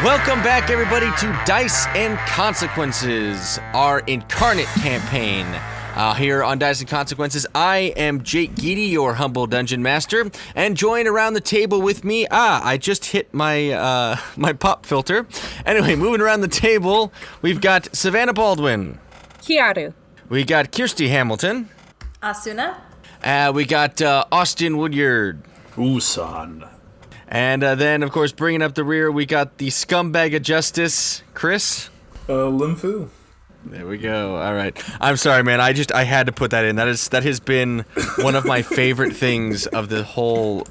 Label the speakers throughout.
Speaker 1: Welcome back, everybody, to Dice and Consequences, our Incarnate campaign. Here on Dice and Consequences, I am Jake Geedy, your humble dungeon master, and joined around the table with me, I just hit my my pop filter. Anyway, moving around the table, we've got Seth Baldwin.
Speaker 2: Kiaru.
Speaker 1: We got Kirsty Hamilton.
Speaker 3: Asuna.
Speaker 1: We got Austin Woodyard.
Speaker 4: Usan.
Speaker 1: And then, of course, bringing up the rear, we got the scumbag of justice, Chris.
Speaker 4: Limfu.
Speaker 1: There we go. All right. I'm sorry, man. I had to put that in. That has been one of my favorite things of the whole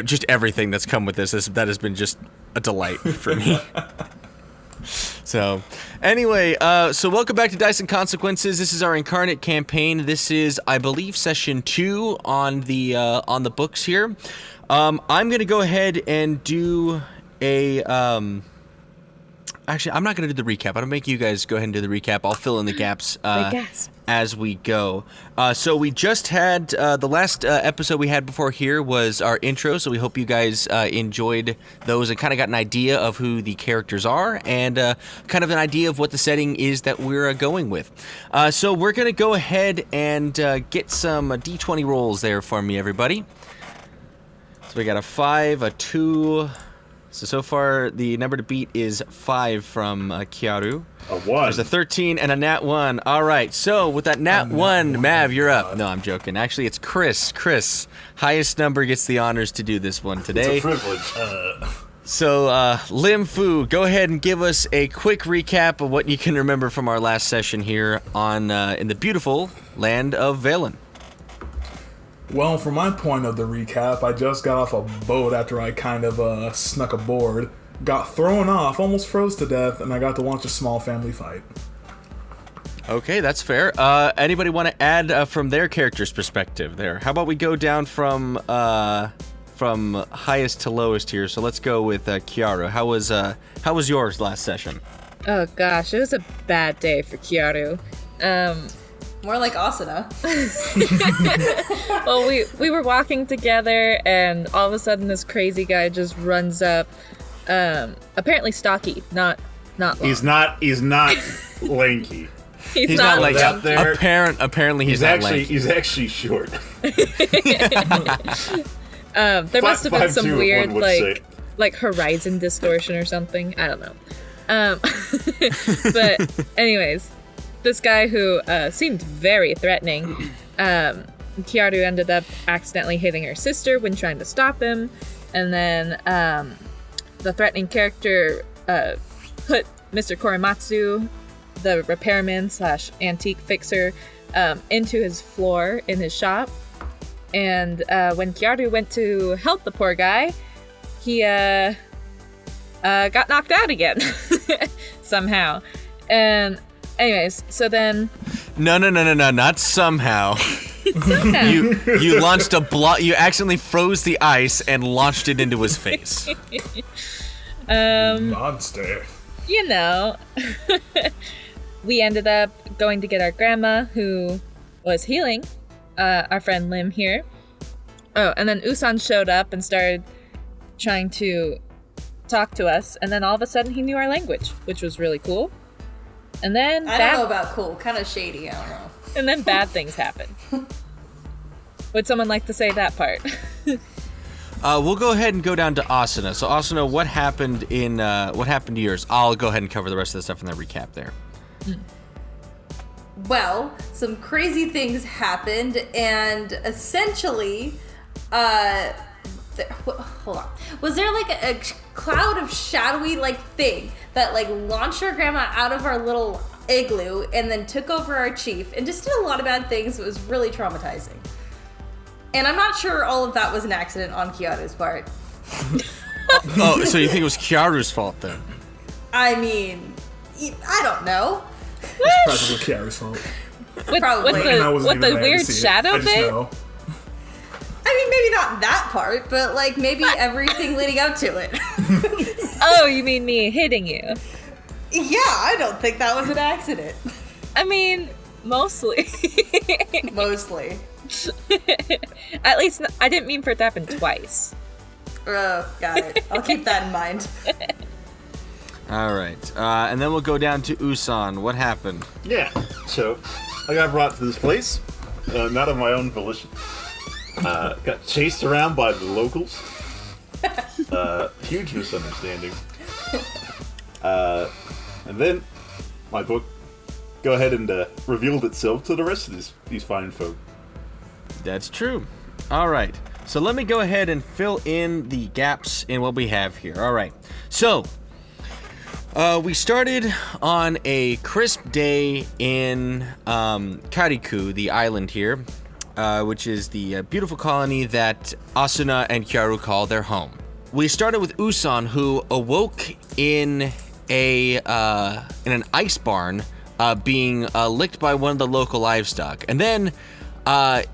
Speaker 1: just everything that's come with this. That has been just a delight for me. So, anyway, so welcome back to Dice and Consequences. This is our Incarnate campaign. This is, I believe, session 2 on the books here. I'm gonna go ahead and do a Actually, I'm not going to do the recap. I'm going to make you guys go ahead and do the recap. I'll fill in the gaps as we go. So we just had, the last episode we had before here was our intro, so we hope you guys enjoyed those and kind of got an idea of who the characters are and kind of an idea of what the setting is that we're going with. So we're going to go ahead and get some D20 rolls there for me, everybody. So we got a 5, a 2... So far, the number to beat is 5 from Kiaru.
Speaker 4: A 1.
Speaker 1: There's a 13 and a nat 1. All right, so with that nat 1, Mav, you're up. No, I'm joking. Actually, it's Chris. Chris, highest number gets the honors to do this one today.
Speaker 4: It's a privilege.
Speaker 1: So, Lim Fu, go ahead and give us a quick recap of what you can remember from our last session here on in the beautiful land of Valen.
Speaker 4: Well, from my point of the recap, I just got off a boat after I kind of snuck aboard, got thrown off, almost froze to death, and I got to watch a small family fight.
Speaker 1: Okay, that's fair. Anybody want to add from their character's perspective there? How about we go down from highest to lowest here? So let's go with Kiaru. How was yours last session?
Speaker 2: Oh gosh, it was a bad day for Kiaru.
Speaker 3: More like Asuna.
Speaker 2: Well, we were walking together, and all of a sudden this crazy guy just runs up. Apparently stocky, not long.
Speaker 4: He's not lanky.
Speaker 2: He's not
Speaker 1: like
Speaker 4: out there.
Speaker 1: Apparently he's not lanky.
Speaker 4: He's actually short.
Speaker 2: There must have been some
Speaker 4: 5'2",
Speaker 2: weird like horizon distortion or something. I don't know. But anyways. This guy who seemed very threatening, Kiaru ended up accidentally hitting her sister when trying to stop him, and then the threatening character put Mr. Korematsu, the repairman / antique fixer, into his floor in his shop, and when Kiaru went to help the poor guy, he got knocked out again, somehow, and... Anyways, so then...
Speaker 1: No, not somehow.
Speaker 2: Somehow.
Speaker 1: You launched a block. You accidentally froze the ice and launched it into his face.
Speaker 4: Monster.
Speaker 2: You know. We ended up going to get our grandma, who was healing, our friend Lim here. Oh, and then Usan showed up and started trying to talk to us, and then all of a sudden he knew our language, which was really cool. And then
Speaker 3: I don't know about cool, kind of shady, I don't know.
Speaker 2: And then bad things happen. Would someone like to say that part?
Speaker 1: We'll go ahead and go down to Asuna. So Asuna, what happened to yours? I'll go ahead and cover the rest of the stuff in the recap there.
Speaker 3: Well, some crazy things happened, and essentially, hold on. Was there like a cloud of shadowy thing that launched our grandma out of our little igloo and then took over our chief and just did a lot of bad things? It was really traumatizing. And I'm not sure all of that was an accident on Kiaru's part.
Speaker 1: Oh, so you think it was Kiaru's fault then?
Speaker 3: I mean, I don't know.
Speaker 4: It's probably Kiaru's fault.
Speaker 3: Probably.
Speaker 2: With the weird shadow thing?
Speaker 3: I mean, maybe not that part, but maybe everything leading up to it.
Speaker 2: Oh, you mean me hitting you?
Speaker 3: Yeah, I don't think that was an accident.
Speaker 2: I mean, mostly.
Speaker 3: Mostly.
Speaker 2: At least, I didn't mean for it to happen twice.
Speaker 3: Oh, got it. I'll keep that in mind.
Speaker 1: All right. And then we'll go down to Usan. What happened?
Speaker 5: Yeah, so I got brought to this place, not of my own volition. Got chased around by the locals. Huge misunderstanding. And then my book go ahead and revealed itself to the rest of these fine folk.
Speaker 1: That's true. All right. So let me go ahead and fill in the gaps in what we have here. All right. So we started on a crisp day in Kairiku, the island here, which is the beautiful colony that Asuna and Kyaru call their home. We started with Usan, who awoke in an ice barn, being licked by one of the local livestock, and then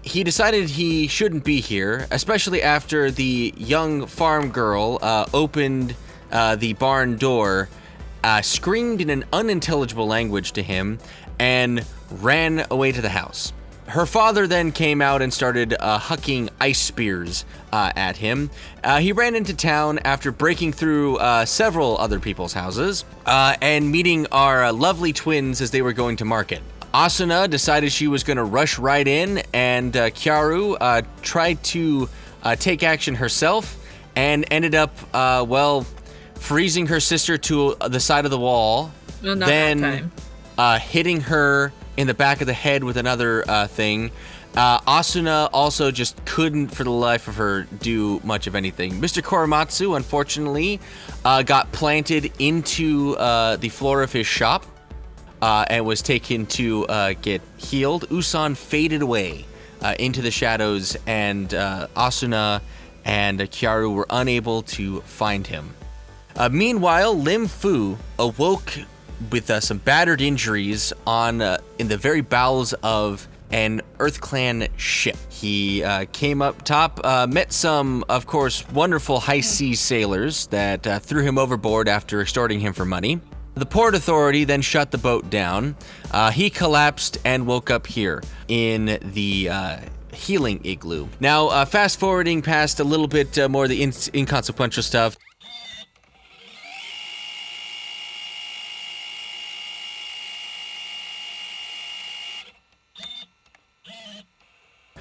Speaker 1: he decided he shouldn't be here, especially after the young farm girl opened the barn door, screamed in an unintelligible language to him, and ran away to the house. Her father then came out and started hucking ice spears at him. He ran into town after breaking through several other people's houses and meeting our lovely twins as they were going to market. Asuna decided she was going to rush right in, and Kyaru tried to take action herself and ended up, freezing her sister to the side of the wall,
Speaker 2: Well, not
Speaker 1: then
Speaker 2: that time.
Speaker 1: Hitting her in the back of the head with another thing. Asuna also just couldn't, for the life of her, do much of anything. Mr. Korematsu, unfortunately, got planted into the floor of his shop and was taken to get healed. Usan faded away into the shadows, and Asuna and Kyaru were unable to find him. Meanwhile, Lim Fu awoke with some battered injuries in the very bowels of an EarthClan ship. He came up top, met some, of course, wonderful high seas sailors that threw him overboard after extorting him for money. The port authority then shut the boat down. He collapsed and woke up here in the healing igloo. Now, fast forwarding past a little bit more of the inconsequential stuff.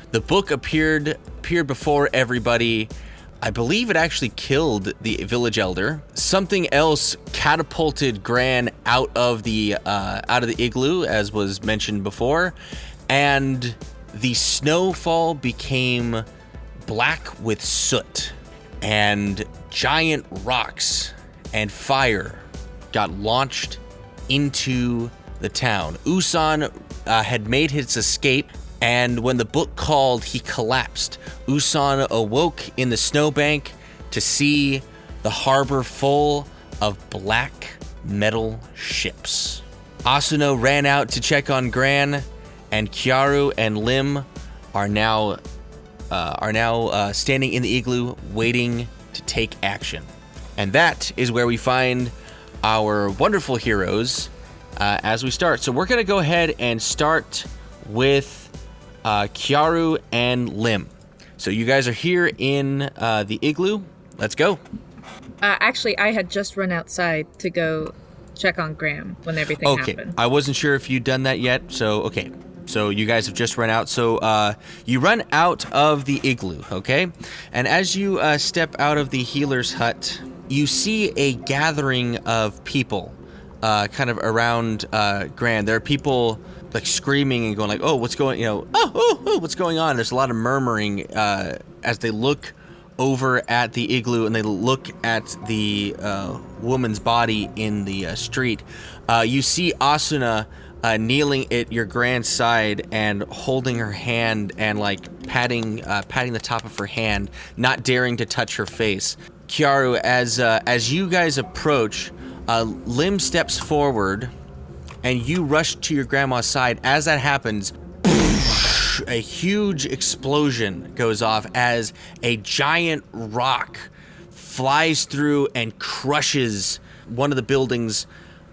Speaker 1: The book appeared before everybody. I believe it actually killed the village elder. Something else catapulted Gran out of the igloo, as was mentioned before, and the snowfall became black with soot, and giant rocks and fire got launched into the town. Usan had made his escape, and when the book called, he collapsed. Usan awoke in the snowbank to see the harbor full of black metal ships. Asuna ran out to check on Gran, and Kyaru and Lim are now standing in the igloo waiting to take action. And that is where we find our wonderful heroes as we start. So we're going to go ahead and start with Kyaru and Lim. So you guys are here in the igloo. Let's go.
Speaker 2: Actually, I had just run outside to go check on Graham when everything happened.
Speaker 1: I wasn't sure if you'd done that yet. So, okay. So you guys have just run out. So you run out of the igloo, okay? And as you step out of the healer's hut, you see a gathering of people kind of around Gran. There are people like screaming and going like, oh, what's going, what's going on? There's a lot of murmuring as they look over at the igloo and they look at the woman's body in the street. You see Asuna kneeling at your Gran's side and holding her hand and like patting the top of her hand, not daring to touch her face. Kyaru, as you guys approach, Lim steps forward and you rush to your grandma's side. As that happens, a huge explosion goes off as a giant rock flies through and crushes one of the buildings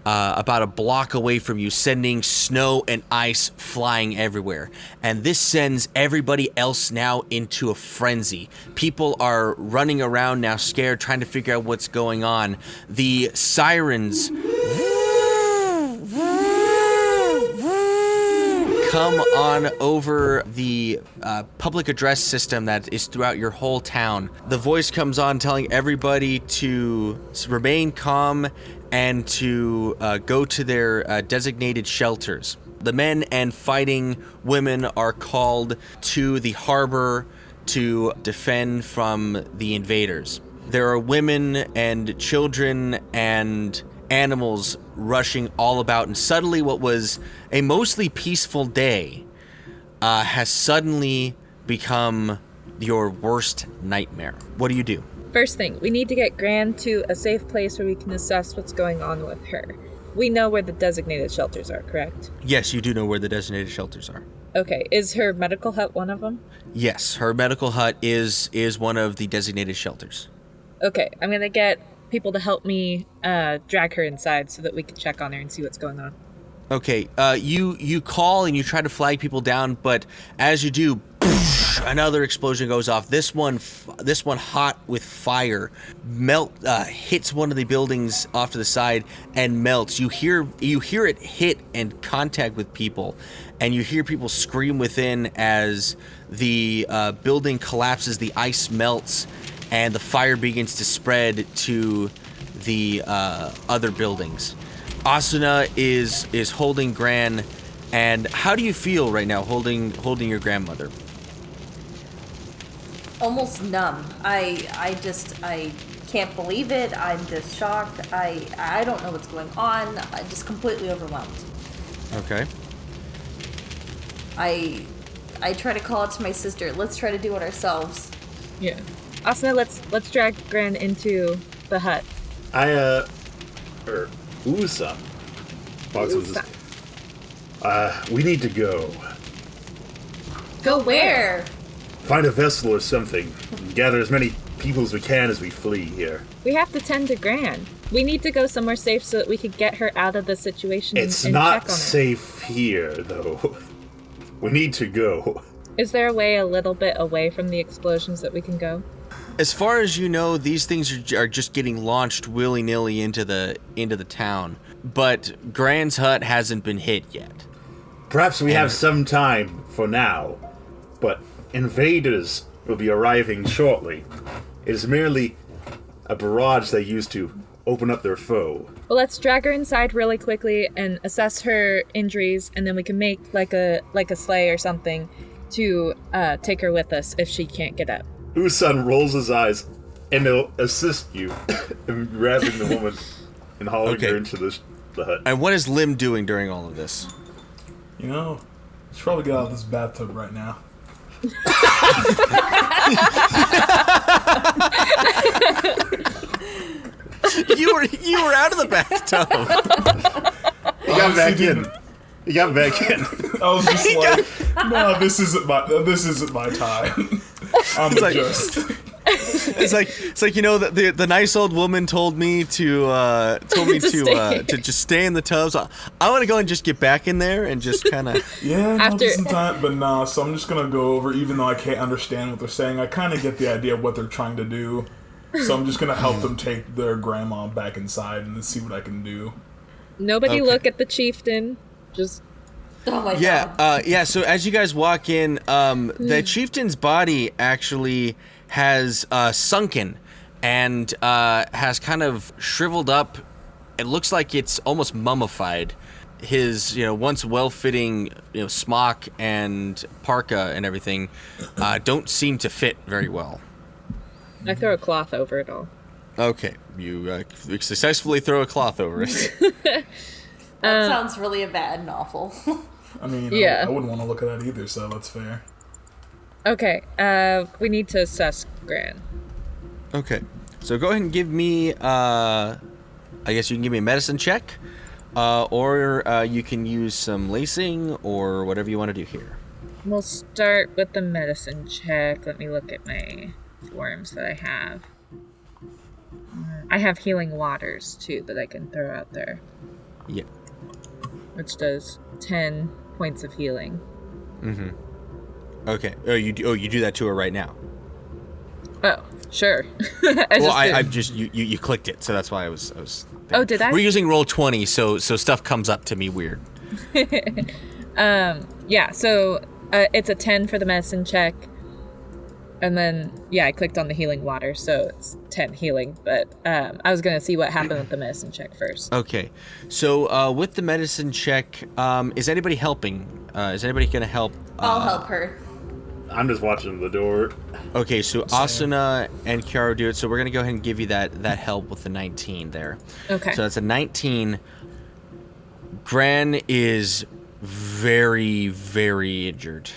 Speaker 1: about a block away from you, sending snow and ice flying everywhere. And this sends everybody else now into a frenzy. People are running around now scared, trying to figure out what's going on. The sirens come on over the public address system that is throughout your whole town. The voice comes on telling everybody to remain calm and to go to their designated shelters. The men and fighting women are called to the harbor to defend from the invaders. There are women and children and animals rushing all about, and suddenly what was a mostly peaceful day has suddenly become your worst nightmare. What do you do?
Speaker 2: First thing, we need to get Gran to a safe place where we can assess what's going on with her. We know where the designated shelters are, correct?
Speaker 1: Yes, you do know where the designated shelters are.
Speaker 2: Okay, is her medical hut one of them?
Speaker 1: Yes, her medical hut is one of the designated shelters.
Speaker 2: Okay, I'm gonna get people to help me drag her inside so that we can check on her and see what's going on.
Speaker 1: Okay, you call and you try to flag people down, but as you do, another explosion goes off. This one hot with fire, hits one of the buildings off to the side and melts. You hear it hit and contact with people, and you hear people scream within as the building collapses, the ice melts, and the fire begins to spread to the other buildings. Asuna is holding Gran, and how do you feel right now holding your grandmother?
Speaker 3: Almost numb. I can't believe it. I'm just shocked. I don't know what's going on. I'm just completely overwhelmed.
Speaker 1: Okay.
Speaker 3: I try to call out to my sister. Let's try to do it ourselves.
Speaker 2: Yeah. Asuna, let's drag Gran into the hut.
Speaker 5: Usa. We need to go.
Speaker 3: Go where?
Speaker 5: Find a vessel or something. Gather as many people as we can as we flee here.
Speaker 2: We have to tend to Gran. We need to go somewhere safe so that we could get her out of the situation and check on her.
Speaker 5: It's not safe here, though. We need to go.
Speaker 2: Is there a way a little bit away from the explosions that we can go?
Speaker 1: As far as you know, these things are just getting launched willy-nilly into the town. But Gran's hut hasn't been hit yet.
Speaker 5: Perhaps we have some time for now, but invaders will be arriving shortly. It is merely a barrage they use to open up their foe.
Speaker 2: Well, let's drag her inside really quickly and assess her injuries, and then we can make like a sleigh or something to take her with us if she can't get up.
Speaker 5: Usan rolls his eyes, and they'll assist you in grabbing the woman and hauling her into the hut.
Speaker 1: And what is Lim doing during all of this?
Speaker 4: You know, should probably get out of this bathtub right now.
Speaker 1: You were out of the bathtub.
Speaker 5: He got back in.
Speaker 4: I was just like, no, this isn't my time.
Speaker 1: It's like you know the nice old woman told me to just stay in the tub. So I want to go and just get back in there and just kind of
Speaker 4: time. But nah, so I'm just gonna go over. Even though I can't understand what they're saying, I kind of get the idea of what they're trying to do. So I'm just gonna help them take their grandma back inside and see what I can do.
Speaker 2: Nobody look at the chieftain. Just.
Speaker 3: Oh my god.
Speaker 1: So as you guys walk in, the chieftain's body actually has sunken and has kind of shriveled up. It looks like it's almost mummified. His, once well-fitting, smock and parka and everything don't seem to fit very well.
Speaker 2: I throw a cloth over it all.
Speaker 1: Okay, you successfully throw a cloth over it.
Speaker 3: That sounds really bad and awful.
Speaker 4: I mean, I wouldn't want to look at that either, so that's fair.
Speaker 2: Okay, we need to assess Gran.
Speaker 1: Okay, so go ahead and give me, I guess you can give me a medicine check, or you can use some lacing, or whatever you want to do here.
Speaker 2: We'll start with the medicine check. Let me look at my forms that I have. I have healing waters, too, that I can throw out there.
Speaker 1: Yeah.
Speaker 2: Which does 10 points of healing.
Speaker 1: Mm-hmm. Okay. Oh, you do that to her right now.
Speaker 2: Oh, sure.
Speaker 1: I just you clicked it, so that's why I was.
Speaker 2: Oh, did I?
Speaker 1: We're using Roll20, so stuff comes up to me weird.
Speaker 2: Yeah. So it's a 10 for the medicine check, and then I clicked on the healing water, so it's 10 healing. But I was gonna see what happened with the medicine check first.
Speaker 1: Okay. So with the medicine check, is anybody helping? Is anybody gonna help?
Speaker 3: I'll help her.
Speaker 5: I'm just watching the door.
Speaker 1: Okay, so Asuna and Kiara do it, so we're going to go ahead and give you that help with the 19 there.
Speaker 2: Okay.
Speaker 1: So that's a 19. Gran is very, very injured.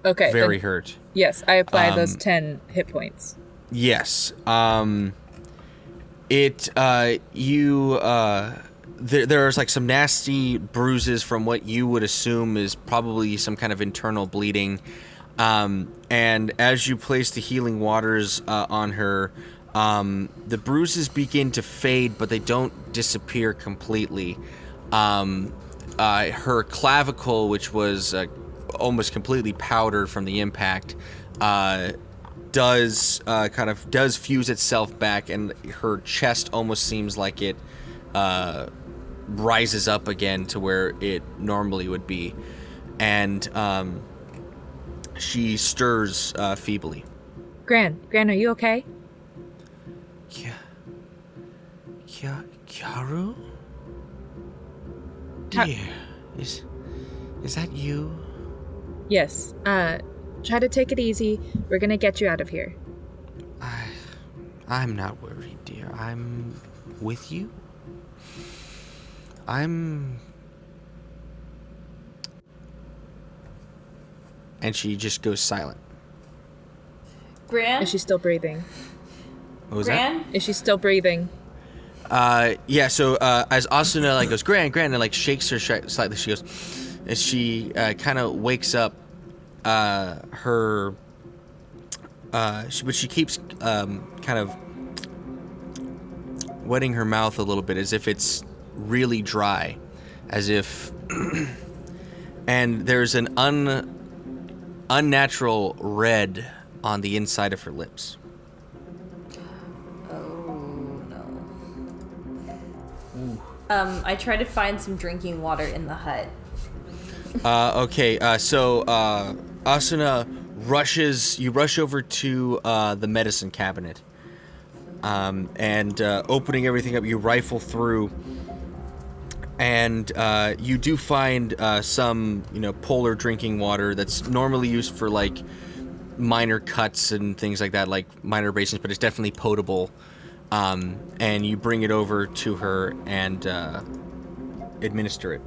Speaker 2: Okay.
Speaker 1: Very hurt.
Speaker 2: Yes, I applied those 10 hit points.
Speaker 1: Yes. There's like some nasty bruises from what you would assume is probably some kind of internal bleeding. And as you place the healing waters on her, the bruises begin to fade, but they don't disappear completely. Her clavicle, which was almost completely powdered from the impact, does fuse itself back, and her chest almost seems like it rises up again to where it normally would be, and she stirs feebly.
Speaker 2: Gran, are you okay?
Speaker 1: Kiaru? Dear, is that you?
Speaker 2: Yes. Try to take it easy. We're gonna get you out of here.
Speaker 1: I'm not worried, dear. I'm with you. And she just goes silent.
Speaker 3: Gran?
Speaker 2: Is she still breathing?
Speaker 1: What was
Speaker 3: Gran?
Speaker 1: that?
Speaker 2: Is she still breathing?
Speaker 1: Yeah, so as Asuna goes, Gran, and shakes her slightly, she goes, as she kind of wakes up, but she keeps kind of wetting her mouth a little bit as if it's really dry, as if, and there's an unnatural red on the inside of her lips.
Speaker 3: Oh, no. I try to find some drinking water in the hut.
Speaker 1: Okay, so Asuna you rush over to the medicine cabinet, and opening everything up, you rifle through, and you do find some, polar drinking water that's normally used for like minor cuts and things like that, like minor abrasions, but it's definitely potable. And you bring it over to her and administer it.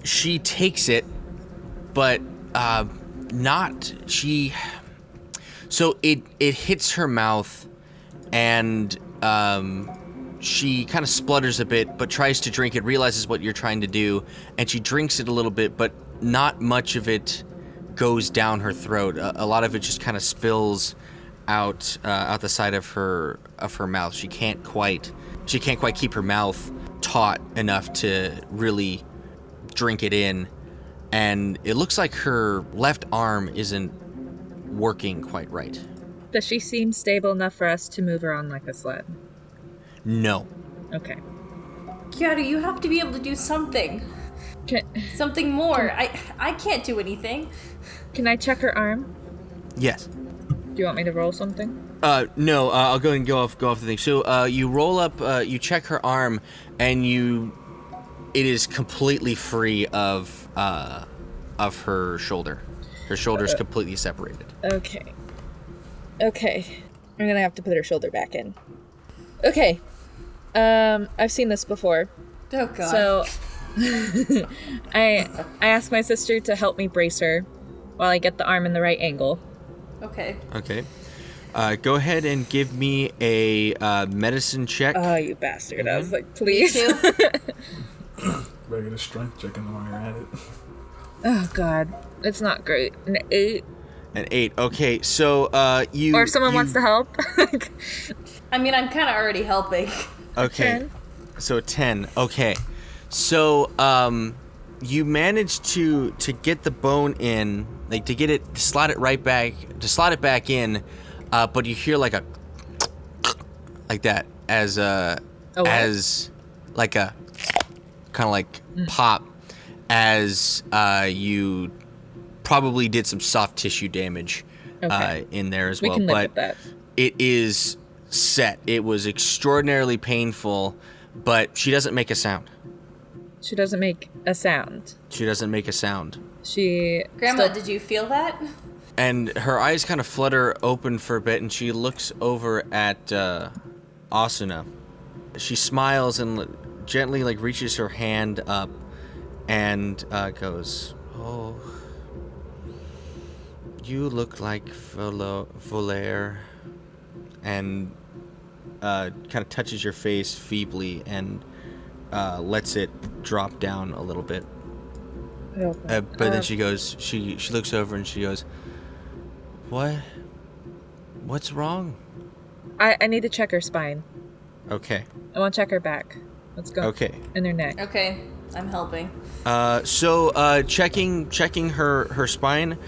Speaker 1: She takes it, but so it hits her mouth, and she kind of splutters a bit, but tries to drink it, realizes what you're trying to do, and she drinks it a little bit, but not much of it goes down her throat. A lot of it just kind of spills out the side of her mouth. She can't quite keep her mouth taut enough to really drink it in, and it looks like her left arm isn't working quite right.
Speaker 2: Does she seem stable enough for us to move her on like a sled?
Speaker 1: No.
Speaker 2: Okay.
Speaker 3: Kiara, you have to be able to do something. Something more. I can't do anything.
Speaker 2: Can I check her arm?
Speaker 1: Yes.
Speaker 2: Do you want me to roll something?
Speaker 1: No, I'll go and go off the thing. So, you roll up, you check her arm, and it is completely free of her shoulder. Her shoulder is completely separated.
Speaker 2: Okay. I'm gonna have to put her shoulder back in. Okay. I've seen this before.
Speaker 3: Oh, God.
Speaker 2: So, I asked my sister to help me brace her while I get the arm in the right angle.
Speaker 3: Okay.
Speaker 1: Okay. Go ahead and give me a medicine check.
Speaker 2: Oh, you bastard. I was like, please.
Speaker 3: Me too.
Speaker 4: Better get a strength check in while you're at it.
Speaker 2: Oh, God. It's not great. An 8.
Speaker 1: An 8. Okay, so you...
Speaker 2: Or if someone wants to help.
Speaker 3: I mean, I'm kind of already helping.
Speaker 1: Okay.
Speaker 2: 10.
Speaker 1: So 10. Okay. So you managed to get the bone in, like to slot it back in, but you hear like a like that as like a kind of like pop as you probably did some soft tissue damage in there as well.
Speaker 2: We can live with that.
Speaker 1: It is set. It was extraordinarily painful, but she doesn't make a sound.
Speaker 2: She doesn't make a sound.
Speaker 3: Grandma, did you feel that?
Speaker 1: And her eyes kind of flutter open for a bit, and she looks over at Asuna. She smiles and gently reaches her hand up and goes, "Oh, you look like Volaire," and kind of touches your face feebly and lets it drop down a little bit. But then she goes, she looks over and she goes, What's wrong?
Speaker 2: I need to check her spine.
Speaker 1: Okay.
Speaker 2: I want to check her back. Let's go.
Speaker 1: Okay.
Speaker 2: In her neck.
Speaker 3: Okay, I'm helping.
Speaker 1: So checking her spine,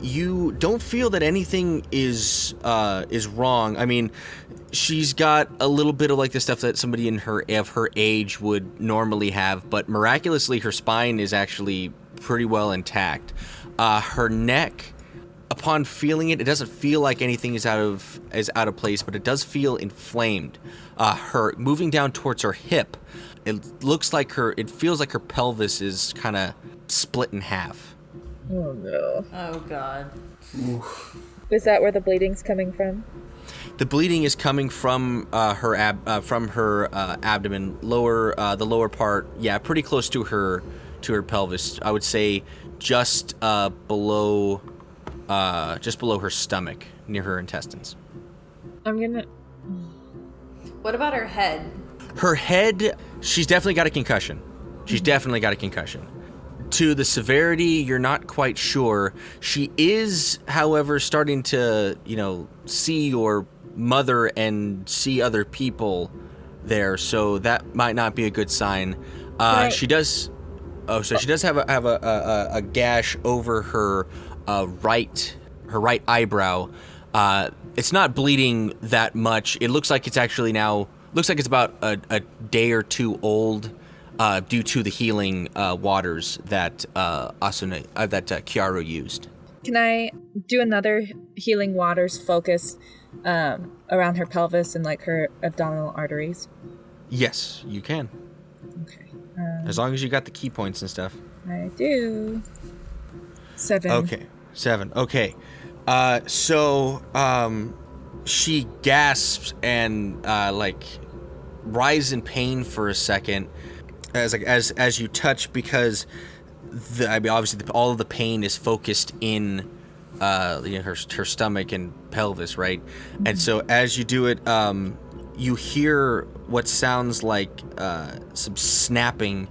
Speaker 1: you don't feel that anything is wrong. I mean, she's got a little bit of the stuff that somebody of her age would normally have, but miraculously her spine is actually pretty well intact. Her neck, upon feeling it doesn't feel like anything is out of place, but it does feel inflamed. Her moving down towards her hip, it feels like her pelvis is kind of split in half.
Speaker 2: Oh no.
Speaker 3: Oh god.
Speaker 4: Oof.
Speaker 2: Is that where the bleeding's coming from?
Speaker 1: The bleeding is coming from her abdomen, the lower part. Yeah, pretty close to her pelvis. I would say just below her stomach, near her intestines.
Speaker 3: What about her head?
Speaker 1: Her head, she's definitely got a concussion. To the severity, you're not quite sure. She is, however, starting to, see your mother and see other people there, so that might not be a good sign.
Speaker 2: Right.
Speaker 1: She does have a gash over her right eyebrow. It's not bleeding that much. It looks like it's about a day or two old, due to the healing waters that Kiaru used.
Speaker 2: Can I do another healing waters focus around her pelvis and her abdominal arteries?
Speaker 1: Yes, you can.
Speaker 2: Okay.
Speaker 1: As long as you got the key points and stuff.
Speaker 2: I do. 7.
Speaker 1: Okay, 7. Okay. So she gasps and rise in pain for a second as you touch, because obviously all of the pain is focused in her stomach and pelvis, right? Mm-hmm. And so as you do it, you hear what sounds like some snapping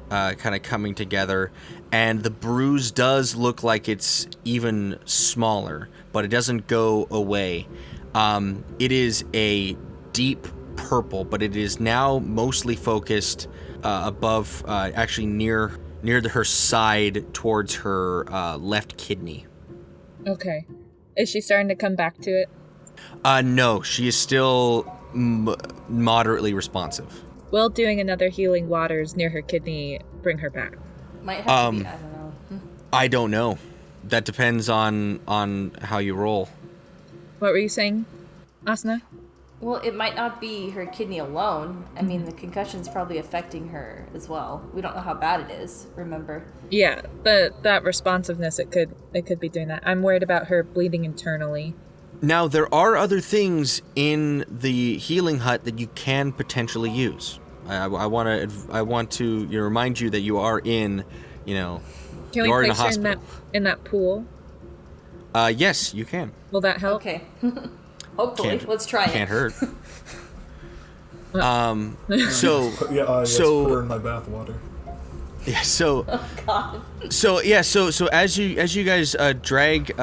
Speaker 1: kind of coming together, and the bruise does look like it's even smaller, but it doesn't go away. It is a deep purple, but it is now mostly focused above, actually near her side towards her left kidney.
Speaker 2: Okay. Is she starting to come back to it?
Speaker 1: No, she is still moderately responsive.
Speaker 2: Will doing another healing waters near her kidney bring her back?
Speaker 3: Might have to be, I don't know.
Speaker 1: I don't know. That depends on how you roll.
Speaker 2: What were you saying, Asuna?
Speaker 3: Well, it might not be her kidney alone. I mean, the concussion's probably affecting her as well. We don't know how bad it is, remember?
Speaker 2: Yeah, that responsiveness, it could be doing that. I'm worried about her bleeding internally.
Speaker 1: Now, there are other things in the healing hut that you can potentially use. I want to remind you that you are in,
Speaker 2: Can we place her in that pool?
Speaker 1: Yes, you can.
Speaker 2: Will that help?
Speaker 3: Okay. Hopefully. Let's try it.
Speaker 1: Can't hurt.
Speaker 4: Put her in my bath water.
Speaker 1: Yeah, so
Speaker 3: Oh god.
Speaker 1: so as you guys drag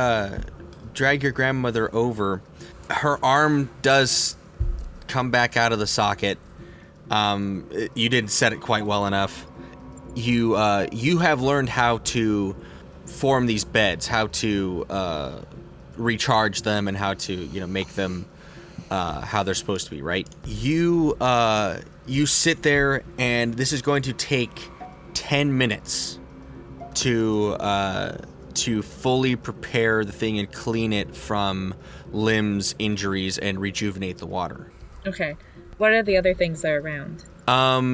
Speaker 1: your grandmother over, her arm does come back out of the socket, You didn't set it quite well enough. You have learned how to form these beds, how to recharge them, and how to make them how they're supposed to be, right? You sit there, and this is going to take 10 minutes to fully prepare the thing and clean it from limbs, injuries, and rejuvenate the water.
Speaker 2: Okay. What are the other things that are around?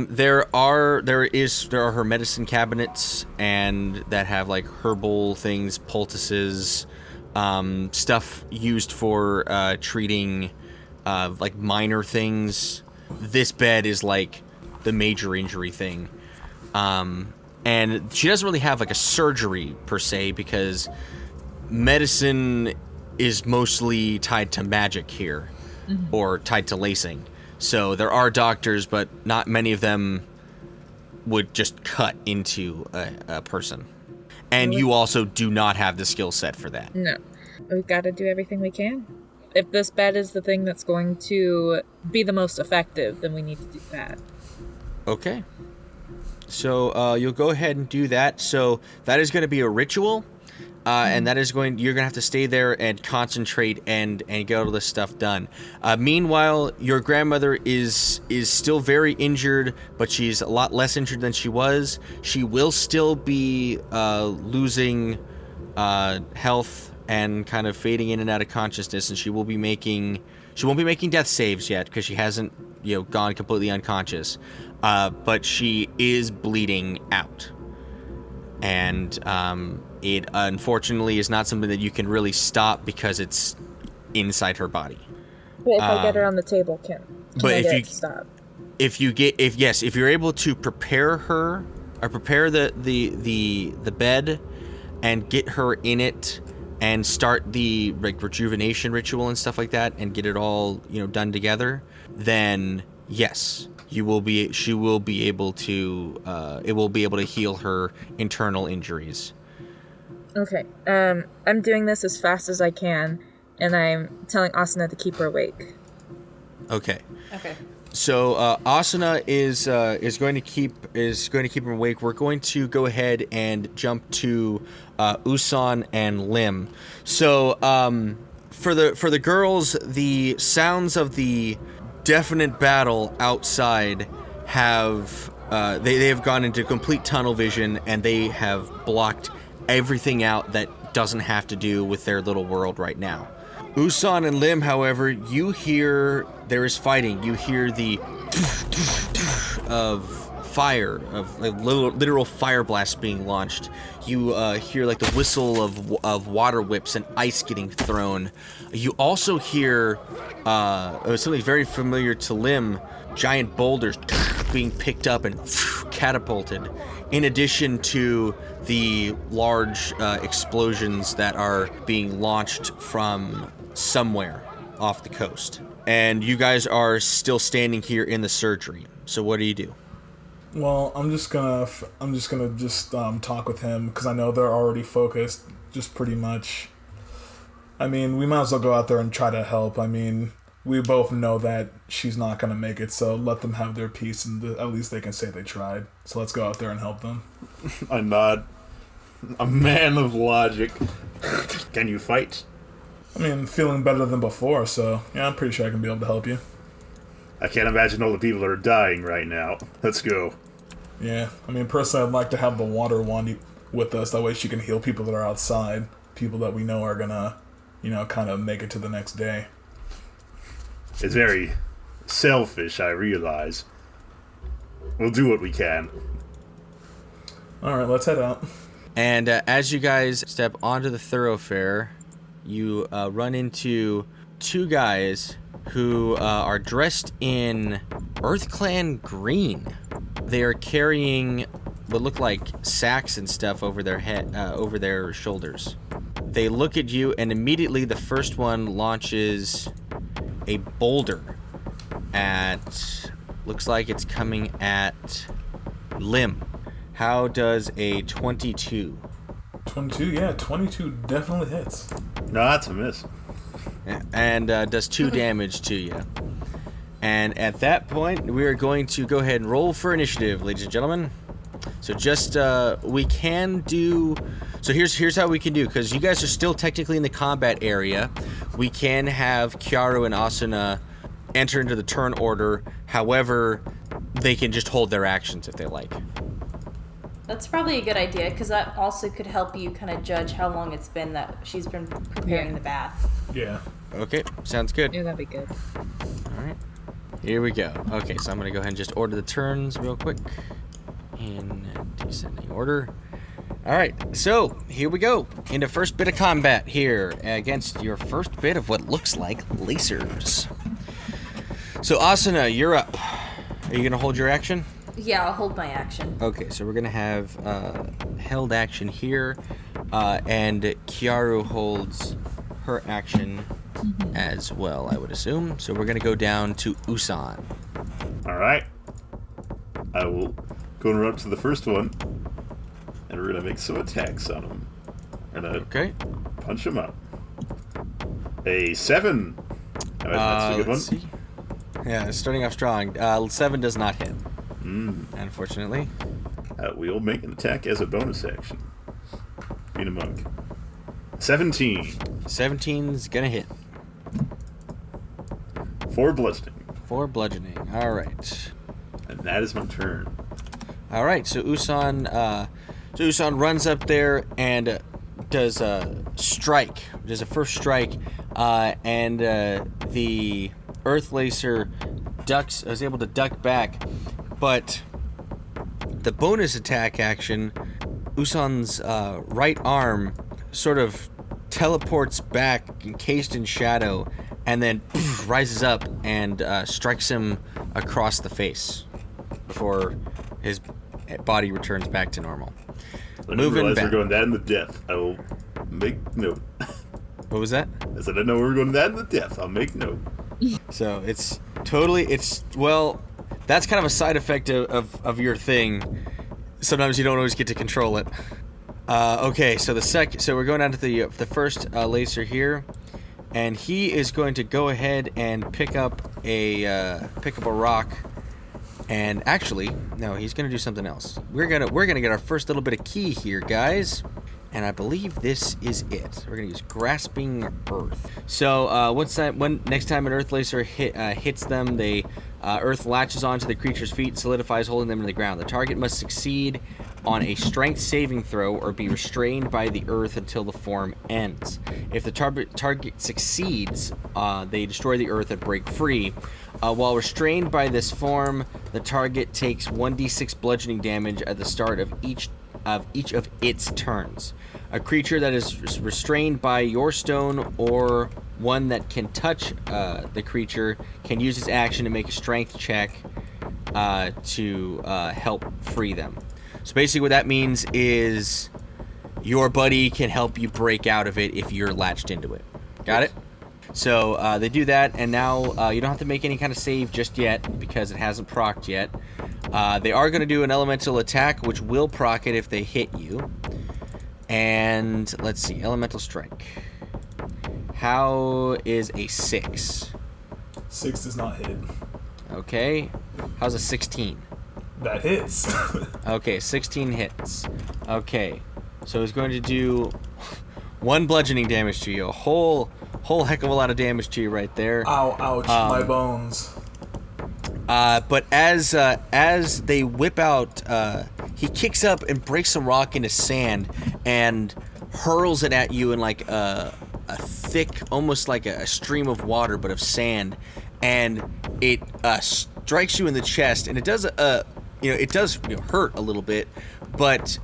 Speaker 1: There are her medicine cabinets, and that have like herbal things, poultices, stuff used for treating like minor things. This bed is like the major injury thing. And she doesn't really have like a surgery per se, because medicine is mostly tied to magic here, or tied to lacing. So there are doctors, but not many of them would just cut into a person. And you also do not have the skill set for that.
Speaker 2: No. We've got to do everything we can. If this bed is the thing that's going to be the most effective, then we need to do that. Okay.
Speaker 1: So you'll go ahead and do that. So that is going to be a ritual. And that is you're going to have to stay there and concentrate and get all this stuff done. Meanwhile, your grandmother is still very injured, but she's a lot less injured than she was. She will still be losing health and kind of fading in and out of consciousness, and she won't be making death saves yet, because she hasn't gone completely unconscious. But she is bleeding out. And it unfortunately is not something that you can really stop, because it's inside her body.
Speaker 2: But if I get her on the table, can I get it to stop?
Speaker 1: If you're able to prepare her, or prepare the bed and get her in it and start the rejuvenation ritual and stuff like that, and get it all done together, then yes. She will be able to heal her internal injuries.
Speaker 2: Okay. I'm doing this as fast as I can, and I'm telling Asuna to keep her awake.
Speaker 1: Okay. So Asuna is going to keep her awake. We're going to go ahead and jump to Usan and Lim. So for the girls, the sounds of the definite battle outside have they have gone into complete tunnel vision, and they have blocked everything out that doesn't have to do with their little world right now. Usan and Lim, however, you hear there is fighting. You hear the of fire, of like literal fire blasts being launched. You hear like the whistle of water whips and ice getting thrown. You also hear something very familiar to Lim, giant boulders being picked up and catapulted, in addition to the large explosions that are being launched from somewhere off the coast. And you guys are still standing here in the surgery. So what do you do?
Speaker 4: Well, I'm just gonna talk with him, because I know they're already focused, just pretty much. I mean, we might as well go out there and try to help. I mean, we both know that she's not gonna make it, so let them have their peace, and at least they can say they tried. So let's go out there and help them.
Speaker 5: I nod. A man of logic. Can you fight?
Speaker 4: I mean, feeling better than before, so yeah, I'm pretty sure I can be able to help you.
Speaker 5: I can't imagine all the people that are dying right now. Let's go.
Speaker 4: Yeah, I mean, personally, I'd like to have the water wand with us. That way she can heal people that are outside. People that we know are gonna, kind of make it to the next day.
Speaker 5: It's very selfish, I realize. We'll do what we can.
Speaker 4: Alright, let's head out.
Speaker 1: And as you guys step onto the thoroughfare, you run into two guys who are dressed in EarthClan green. They are carrying what look like sacks and stuff over their head, over their shoulders. They look at you, and immediately the first one launches a boulder looks like it's coming at Lim. How does a 22?
Speaker 4: 22, yeah, 22 definitely hits.
Speaker 5: No, that's a miss.
Speaker 1: And does 2 damage to you. And at that point, we are going to go ahead and roll for initiative, ladies and gentlemen. So just, we can do... So here's how we can do, because you guys are still technically in the combat area. We can have Kiaru and Asuna enter into the turn order. However, they can just hold their actions if they like.
Speaker 3: That's probably a good idea, because that also could help you kind of judge how long it's been that she's been preparing the bath.
Speaker 4: Yeah.
Speaker 1: Okay, sounds good.
Speaker 2: Yeah, that'd be good.
Speaker 1: All right, here we go. Okay, so I'm going to go ahead and just order the turns real quick in descending order. All right, so here we go into first bit of combat here against your first bit of what looks like lacers. So Asuna, you're up. Are you going to hold your action?
Speaker 3: Yeah, I'll hold my action.
Speaker 1: Okay, so we're going to have held action here, and Kiaru holds her action as well, I would assume. So we're going to go down to Usan.
Speaker 5: All right. I will go and run up to the first one, and we're going to make some attacks on him. And
Speaker 1: Okay.
Speaker 5: punch him up. A 7. That's a good one.
Speaker 1: See. Yeah, starting off strong. 7 does not hit, unfortunately.
Speaker 5: We'll make an attack as a bonus action. Being a monk. 17.
Speaker 1: 17's going to hit.
Speaker 5: 4 bludgeoning.
Speaker 1: 4 bludgeoning. All right.
Speaker 5: And that is my turn.
Speaker 1: All right, so Usan runs up there and does a strike. Does a first strike, and the Earth Lacer is able to duck back, but the bonus attack action, Usan's right arm sort of teleports back, encased in shadow, and then rises up and strikes him across the face before his body returns back to normal.
Speaker 5: I didn't realize we're going that in the depth. I will make note.
Speaker 1: What was that?
Speaker 5: I said I know we're going that in the depth. I'll make note.
Speaker 1: So it's totally, well, that's kind of a side effect of your thing. Sometimes you don't always get to control it. Okay, so we're going down to the first lacer here, and he is going to go ahead and pick up a rock. And actually, no, he's gonna do something else. We're gonna get our first little bit of key here, guys. And I believe this is it. We're gonna use Grasping Earth. So next time an Earth Lacer hits them, Earth latches onto the creature's feet and solidifies, holding them in the ground. The target must succeed on a strength saving throw or be restrained by the Earth until the form ends. If the target succeeds, they destroy the Earth and break free. While restrained by this form, the target takes 1d6 bludgeoning damage at the start of each of its turns. A creature that is restrained by your stone or one that can touch the creature can use its action to make a strength check to help free them. So basically what that means is your buddy can help you break out of it if you're latched into it. Got it? So they do that, and now you don't have to make any kind of save just yet because it hasn't procced yet. They are going to do an elemental attack, which will proc it if they hit you. And let's see, elemental strike. How is a 6?
Speaker 4: 6 does not hit.
Speaker 1: Okay. How's a 16?
Speaker 4: That hits.
Speaker 1: Okay, 16 hits. Okay, so he's going to do 1 bludgeoning damage to you. A whole heck of a lot of damage to you right there.
Speaker 4: Ow, ouch, my bones.
Speaker 1: But as they whip out, he kicks up and breaks some rock into sand and hurls it at you in like a thick, almost like a stream of water, but of sand, and it strikes you in the chest, and it does it does hurt a little bit, but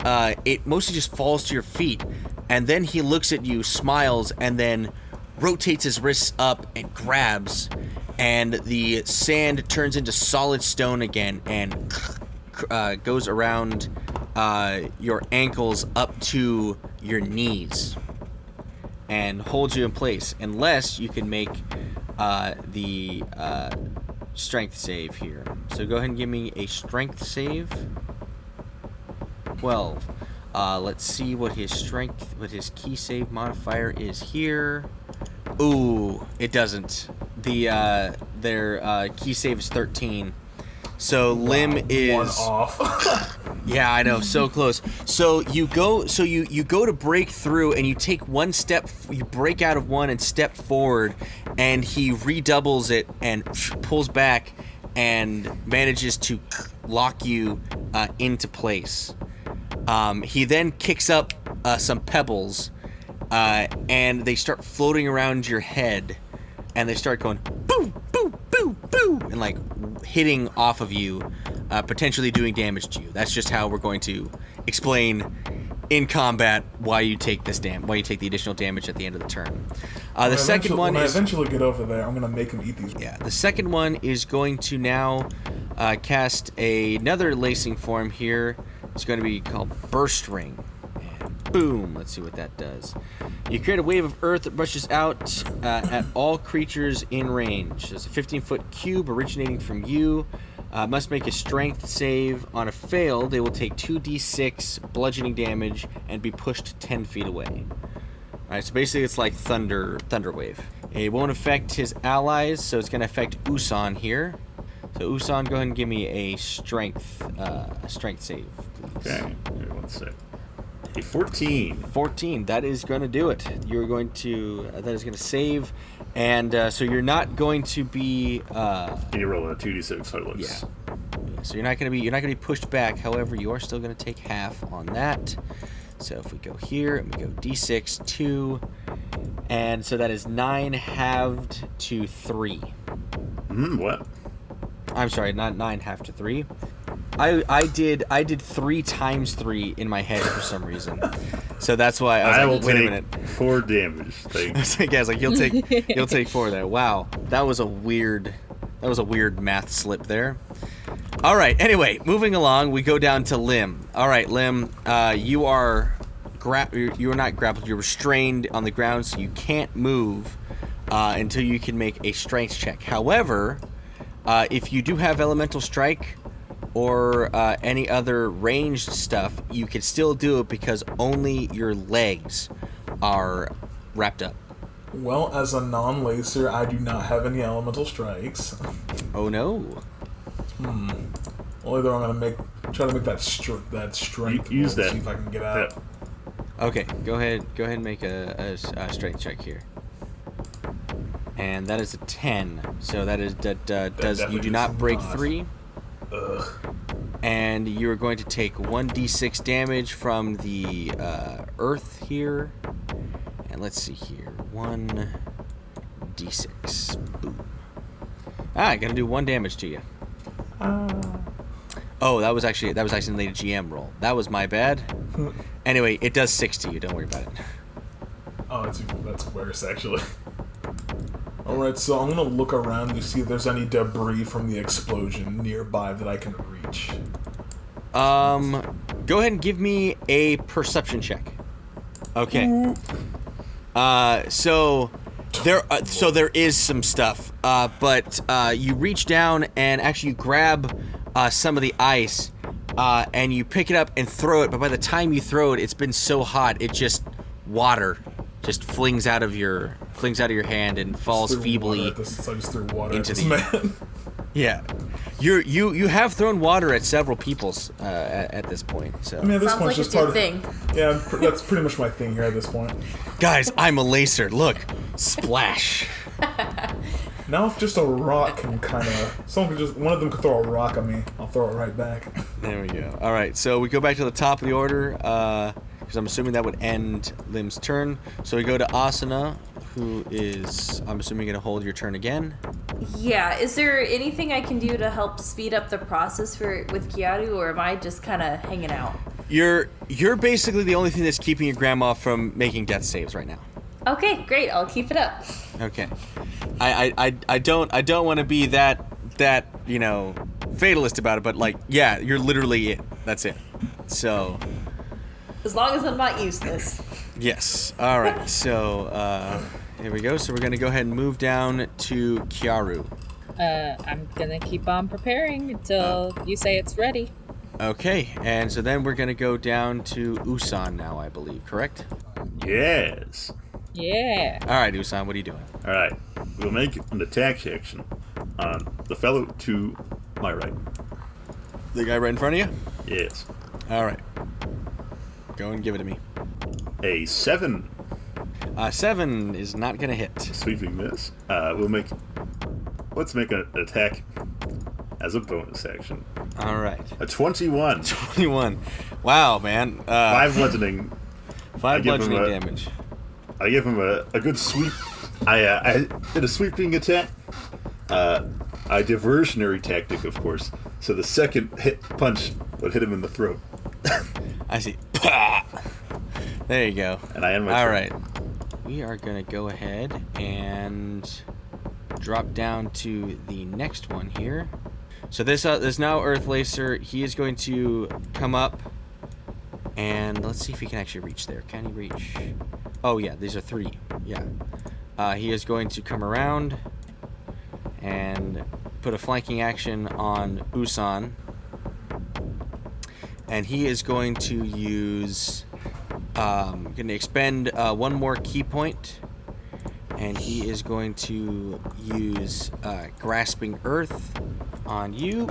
Speaker 1: it mostly just falls to your feet, and then he looks at you, smiles, and then rotates his wrists up and grabs, and the sand turns into solid stone again and goes around your ankles up to your knees and holds you in place unless you can make the strength save here. So go ahead and give me a strength save. 12. Let's see what his key save modifier is here. Ooh, it doesn't their key save is 13. So Lim is
Speaker 4: one off.
Speaker 1: Yeah, I know, so close. So you go to break through, and you take one step, you break out of one and step forward, and he redoubles it and pulls back and manages to lock you into place. He then kicks up some pebbles, and they start floating around your head, and they start going boo, boo, boo, boo, and like hitting off of you, potentially doing damage to you. That's just how we're going to explain in combat why you take the additional damage at the end of the turn. The second one
Speaker 4: when
Speaker 1: is...
Speaker 4: I eventually get over there, I'm going to make him eat these.
Speaker 1: Yeah, the second one is going to now cast another lacing form here. It's going to be called Burst Ring. And boom, let's see what that does. You create a wave of earth that rushes out at all creatures in range. There's a 15-foot cube originating from you. Must make a strength save. On a fail, they will take 2d6 bludgeoning damage and be pushed 10 feet away. Alright, so basically it's like Thunder Wave. It won't affect his allies, so it's going to affect Usan here. So Usan, go ahead and give me a strength save, please.
Speaker 5: Okay, here, one sec. A 14.
Speaker 1: 14, that is going to do it. You're going to, that is going to save, and so you're not going to be...
Speaker 5: and you're rolling a 2d6, so it looks...
Speaker 1: Yeah, so you're not going to be pushed back. However, you are still going to take half on that. So if we go here and we go d6, 2, and so that is 9 halved to 3.
Speaker 5: What?
Speaker 1: I'm sorry, not 9 halved to 3. I did 3 times 3 in my head for some reason. So that's why I was like, wait a minute.
Speaker 5: 4 damage.
Speaker 1: I was like, you'll take 4 there. Wow. That was a weird math slip there. All right. Anyway, moving along, we go down to Lim. All right, Lim, you are not grappled. You're restrained on the ground, so you can't move until you can make a strength check. However, if you do have elemental strike or any other ranged stuff, you can still do it because only your legs are wrapped up.
Speaker 4: Well, as a non-lacer, I do not have any elemental strikes.
Speaker 1: Oh no.
Speaker 4: Well, either I'm gonna try to make that strength.
Speaker 5: Use that.
Speaker 4: See if I can get out.
Speaker 1: Okay, go ahead and make a strength check here. And that is a 10. So that does you do not break 3.
Speaker 4: Ugh.
Speaker 1: And you are going to take 1d6 damage from the earth here. And let's see here. 1d6. Boom. I'm gonna do 1 damage to you. Oh, that was actually the late GM roll. That was my bad. Anyway, it does 6 to you. Don't worry about it.
Speaker 4: Oh, that's worse actually. Alright, so I'm gonna look around to see if there's any debris from the explosion nearby that I can reach.
Speaker 1: Go ahead and give me a perception check. Okay. So there is some stuff, but you reach down and actually you grab some of the ice, and you pick it up and throw it. But by the time you throw it, it's been so hot, it just water just flings out of your hand and falls feebly into the. Yeah, you have thrown water at several people's at this point. So
Speaker 4: I mean, at this
Speaker 3: Sounds
Speaker 4: point,
Speaker 3: like
Speaker 4: just
Speaker 3: it's your
Speaker 4: part
Speaker 3: thing.
Speaker 4: Yeah, that's pretty much my thing here at this point.
Speaker 1: guys, I'm a lacer. Look, splash.
Speaker 4: Now if just a rock can kind of... one of them could throw a rock at me, I'll throw it right back.
Speaker 1: There we go. All right, so we go back to the top of the order, because I'm assuming that would end Lim's turn. So we go to Asuna, who is, I'm assuming, going to hold your turn again.
Speaker 3: Yeah, is there anything I can do to help speed up the process with Kiaru, or am I just kind of hanging out?
Speaker 1: You're basically the only thing that's keeping your grandma from making death saves right now.
Speaker 3: Okay, great. I'll keep it up.
Speaker 1: Okay. I don't want to be that fatalist about it, but like, yeah, you're literally it. That's it. So
Speaker 3: As long as I'm not useless.
Speaker 1: yes. All right. So here we go. So we're gonna go ahead and move down to Kiaru.
Speaker 2: I'm gonna keep on preparing until you say it's ready.
Speaker 1: Okay, and so then we're gonna go down to Usan now, I believe, correct?
Speaker 5: Yes.
Speaker 2: Yeah.
Speaker 1: All right, Usan, what are you doing?
Speaker 5: All right. We'll make an attack action on the fellow to my right.
Speaker 1: The guy right in front of you?
Speaker 5: Yes.
Speaker 1: All right. Go and give it to me.
Speaker 5: A 7.
Speaker 1: 7 is not going to hit.
Speaker 5: Sweeping miss. Let's make an attack as a bonus action.
Speaker 1: All right.
Speaker 5: A 21.
Speaker 1: 21. Wow, man.
Speaker 5: 5 bludgeoning.
Speaker 1: 5 bludgeoning damage.
Speaker 5: I give him a good sweep. I did a sweeping attack. A diversionary tactic, of course. So the second punch would hit him in the throat.
Speaker 1: I see. There you go.
Speaker 5: And I end my
Speaker 1: All
Speaker 5: turn.
Speaker 1: right. We are going to go ahead and drop down to the next one here. So this now Earthlacer. He is going to come up, and let's see if he can actually reach there. Can he reach? Oh, yeah. These are 3. Yeah. He is going to come around and put a flanking action on Usan. And he is going to use... going to expend 1 more key point. And he is going to use Grasping Earth on you.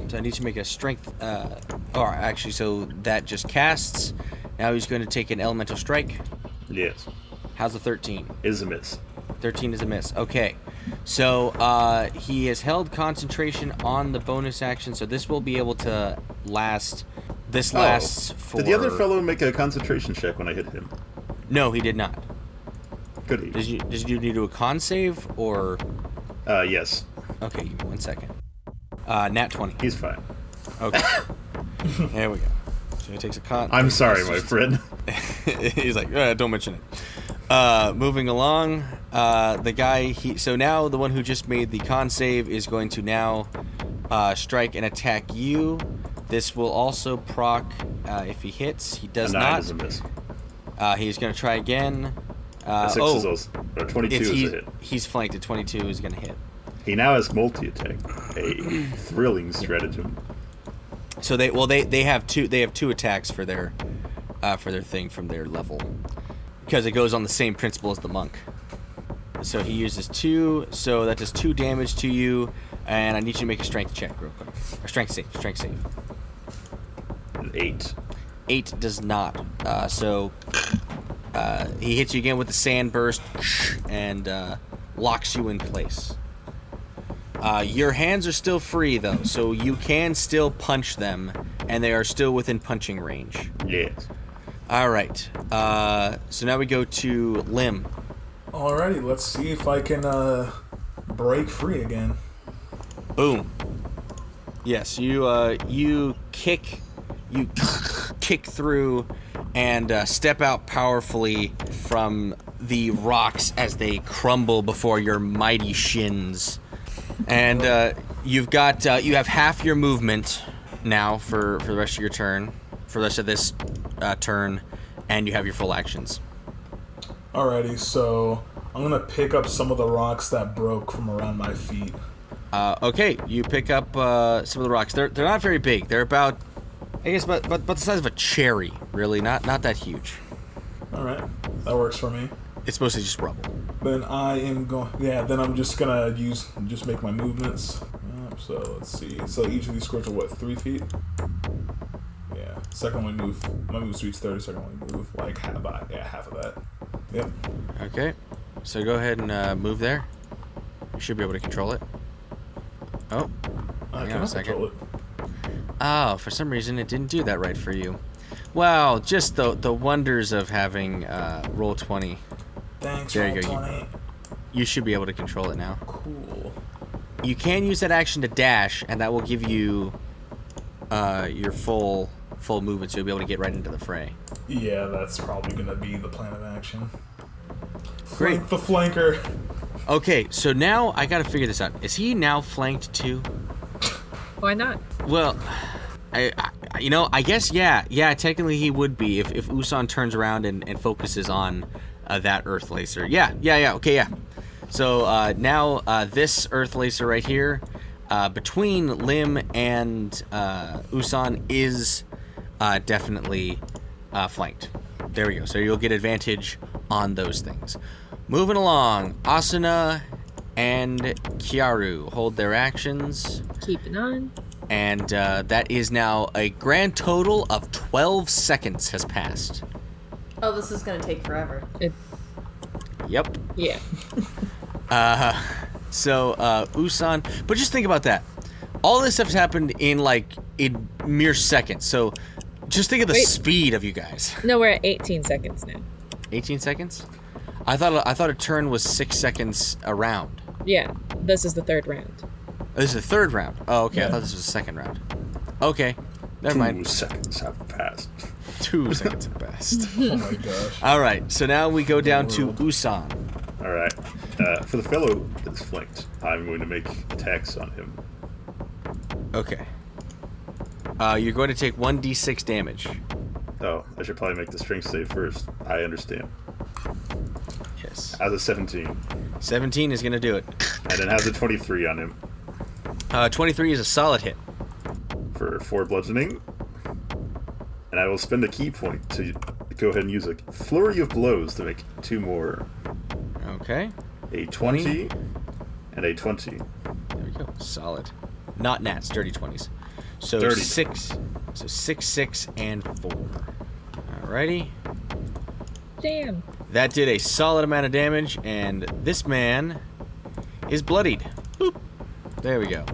Speaker 1: So I need to make a strength... so that just casts. Now he's going to take an elemental strike.
Speaker 5: Yes.
Speaker 1: How's the 13?
Speaker 5: Is a miss.
Speaker 1: 13 is a miss. Okay. So he has held concentration on the bonus action, so this will be able to last. This lasts for...
Speaker 5: Did the other fellow make a concentration check when I hit him?
Speaker 1: No, he did not.
Speaker 5: Goody.
Speaker 1: Did you need to do a con save, or...
Speaker 5: Yes.
Speaker 1: Okay, give me 1 second. Nat 20.
Speaker 5: He's fine.
Speaker 1: Okay. There we go. So he takes a con...
Speaker 5: I'm sorry, my friend.
Speaker 1: He's like, don't mention it. Moving along, the guy... So now the one who just made the con save is going to now strike and attack you. This will also proc if he hits. He does
Speaker 5: a 9
Speaker 1: not.
Speaker 5: is a miss.
Speaker 1: He's going to try again.
Speaker 5: A 6 is also... Or 22 is a hit.
Speaker 1: He's flanked at 22 is going to hit.
Speaker 5: He now has multi-attack. A thrilling stratagem.
Speaker 1: So they have two attacks for their thing from their level, because it goes on the same principle as the monk. So he uses 2, so that does 2 damage to you, and I need you to make a strength check real quick. Or strength save.
Speaker 5: An 8.
Speaker 1: 8 does not. He hits you again with the sand burst and locks you in place. Your hands are still free, though, so you can still punch them, and they are still within punching range.
Speaker 5: Yes.
Speaker 1: All right. So now we go to Lim.
Speaker 4: Alrighty, let's see if I can break free again.
Speaker 1: Boom. Yes, you kick through and step out powerfully from the rocks as they crumble before your mighty shins. And you have half your movement now for the rest of your turn, for the rest of this turn, and you have your full actions.
Speaker 4: Alrighty, so I'm gonna pick up some of the rocks that broke from around my feet.
Speaker 1: Okay, you pick up some of the rocks. They're not very big. They're about the size of a cherry. Really, not that huge.
Speaker 4: All right, that works for me.
Speaker 1: It's mostly just rubble.
Speaker 4: Then I am going. Yeah, then I'm just gonna make my movements. So let's see. So each of these squares are what, 3 feet? Yeah. Second one move. My move speed's 30. Second one move like half of that. Yep.
Speaker 1: Okay. So go ahead and move there. You should be able to control it. Oh.
Speaker 4: I
Speaker 1: Hang on a
Speaker 4: cannot
Speaker 1: second.
Speaker 4: control it.
Speaker 1: Oh, for some reason it didn't do that right for you. Wow, just the wonders of having Roll20.
Speaker 4: Thanks,
Speaker 1: There you
Speaker 4: Roll20.
Speaker 1: go. You should be able to control it now.
Speaker 4: Cool.
Speaker 1: You can use that action to dash, and that will give you your full movement, so you'll be able to get right into the fray.
Speaker 4: Yeah, that's probably gonna be the plan of action.
Speaker 1: Great.
Speaker 4: Flank the flanker.
Speaker 1: Okay, so now I gotta figure this out. Is he now flanked too?
Speaker 2: Why not?
Speaker 1: Well, I guess yeah. Technically he would be if Usan turns around and focuses on that Earthlacer. Yeah. Okay, yeah. So now this Earthlacer right here, between Lim and Usan, is definitely flanked. There we go. So you'll get advantage on those things. Moving along, Asuna and Kiaru hold their actions.
Speaker 2: Keeping on.
Speaker 1: And that is now a grand total of 12 seconds has passed.
Speaker 3: Oh, this is gonna take forever.
Speaker 1: Yep.
Speaker 2: Yeah.
Speaker 1: So, Usan, but just think about that. All this stuff's happened in mere seconds. So, just think of the speed of you guys.
Speaker 2: No, we're at 18 seconds now.
Speaker 1: 18 seconds? I thought a turn was 6 seconds a round.
Speaker 2: Yeah, this is the third round.
Speaker 1: This is the third round. Oh, okay. Yeah. I thought this was the second round. Okay. Never mind.
Speaker 5: 2 seconds have passed.
Speaker 1: 2 seconds have passed.
Speaker 4: Oh my gosh.
Speaker 1: All right. So now we go down to Usan.
Speaker 5: All right. For the fellow that's flanked, I'm going to make attacks on him.
Speaker 1: Okay. You're going to take 1d6 damage.
Speaker 5: Oh, I should probably make the strength save first. I understand.
Speaker 1: Yes.
Speaker 5: How's a 17?
Speaker 1: 17 is going to do it.
Speaker 5: And then how's a 23 on him?
Speaker 1: 23 is a solid hit.
Speaker 5: For 4 bludgeoning. And I will spend a key point to go ahead and use a flurry of blows to make 2 more.
Speaker 1: Okay.
Speaker 5: A 20 and a 20.
Speaker 1: There we go. Solid. Not nats, dirty 20s. So
Speaker 5: dirty.
Speaker 1: 6. So 6, 6, and 4. Alrighty.
Speaker 2: Damn.
Speaker 1: That did a solid amount of damage, and this man is bloodied. Boop. There we go.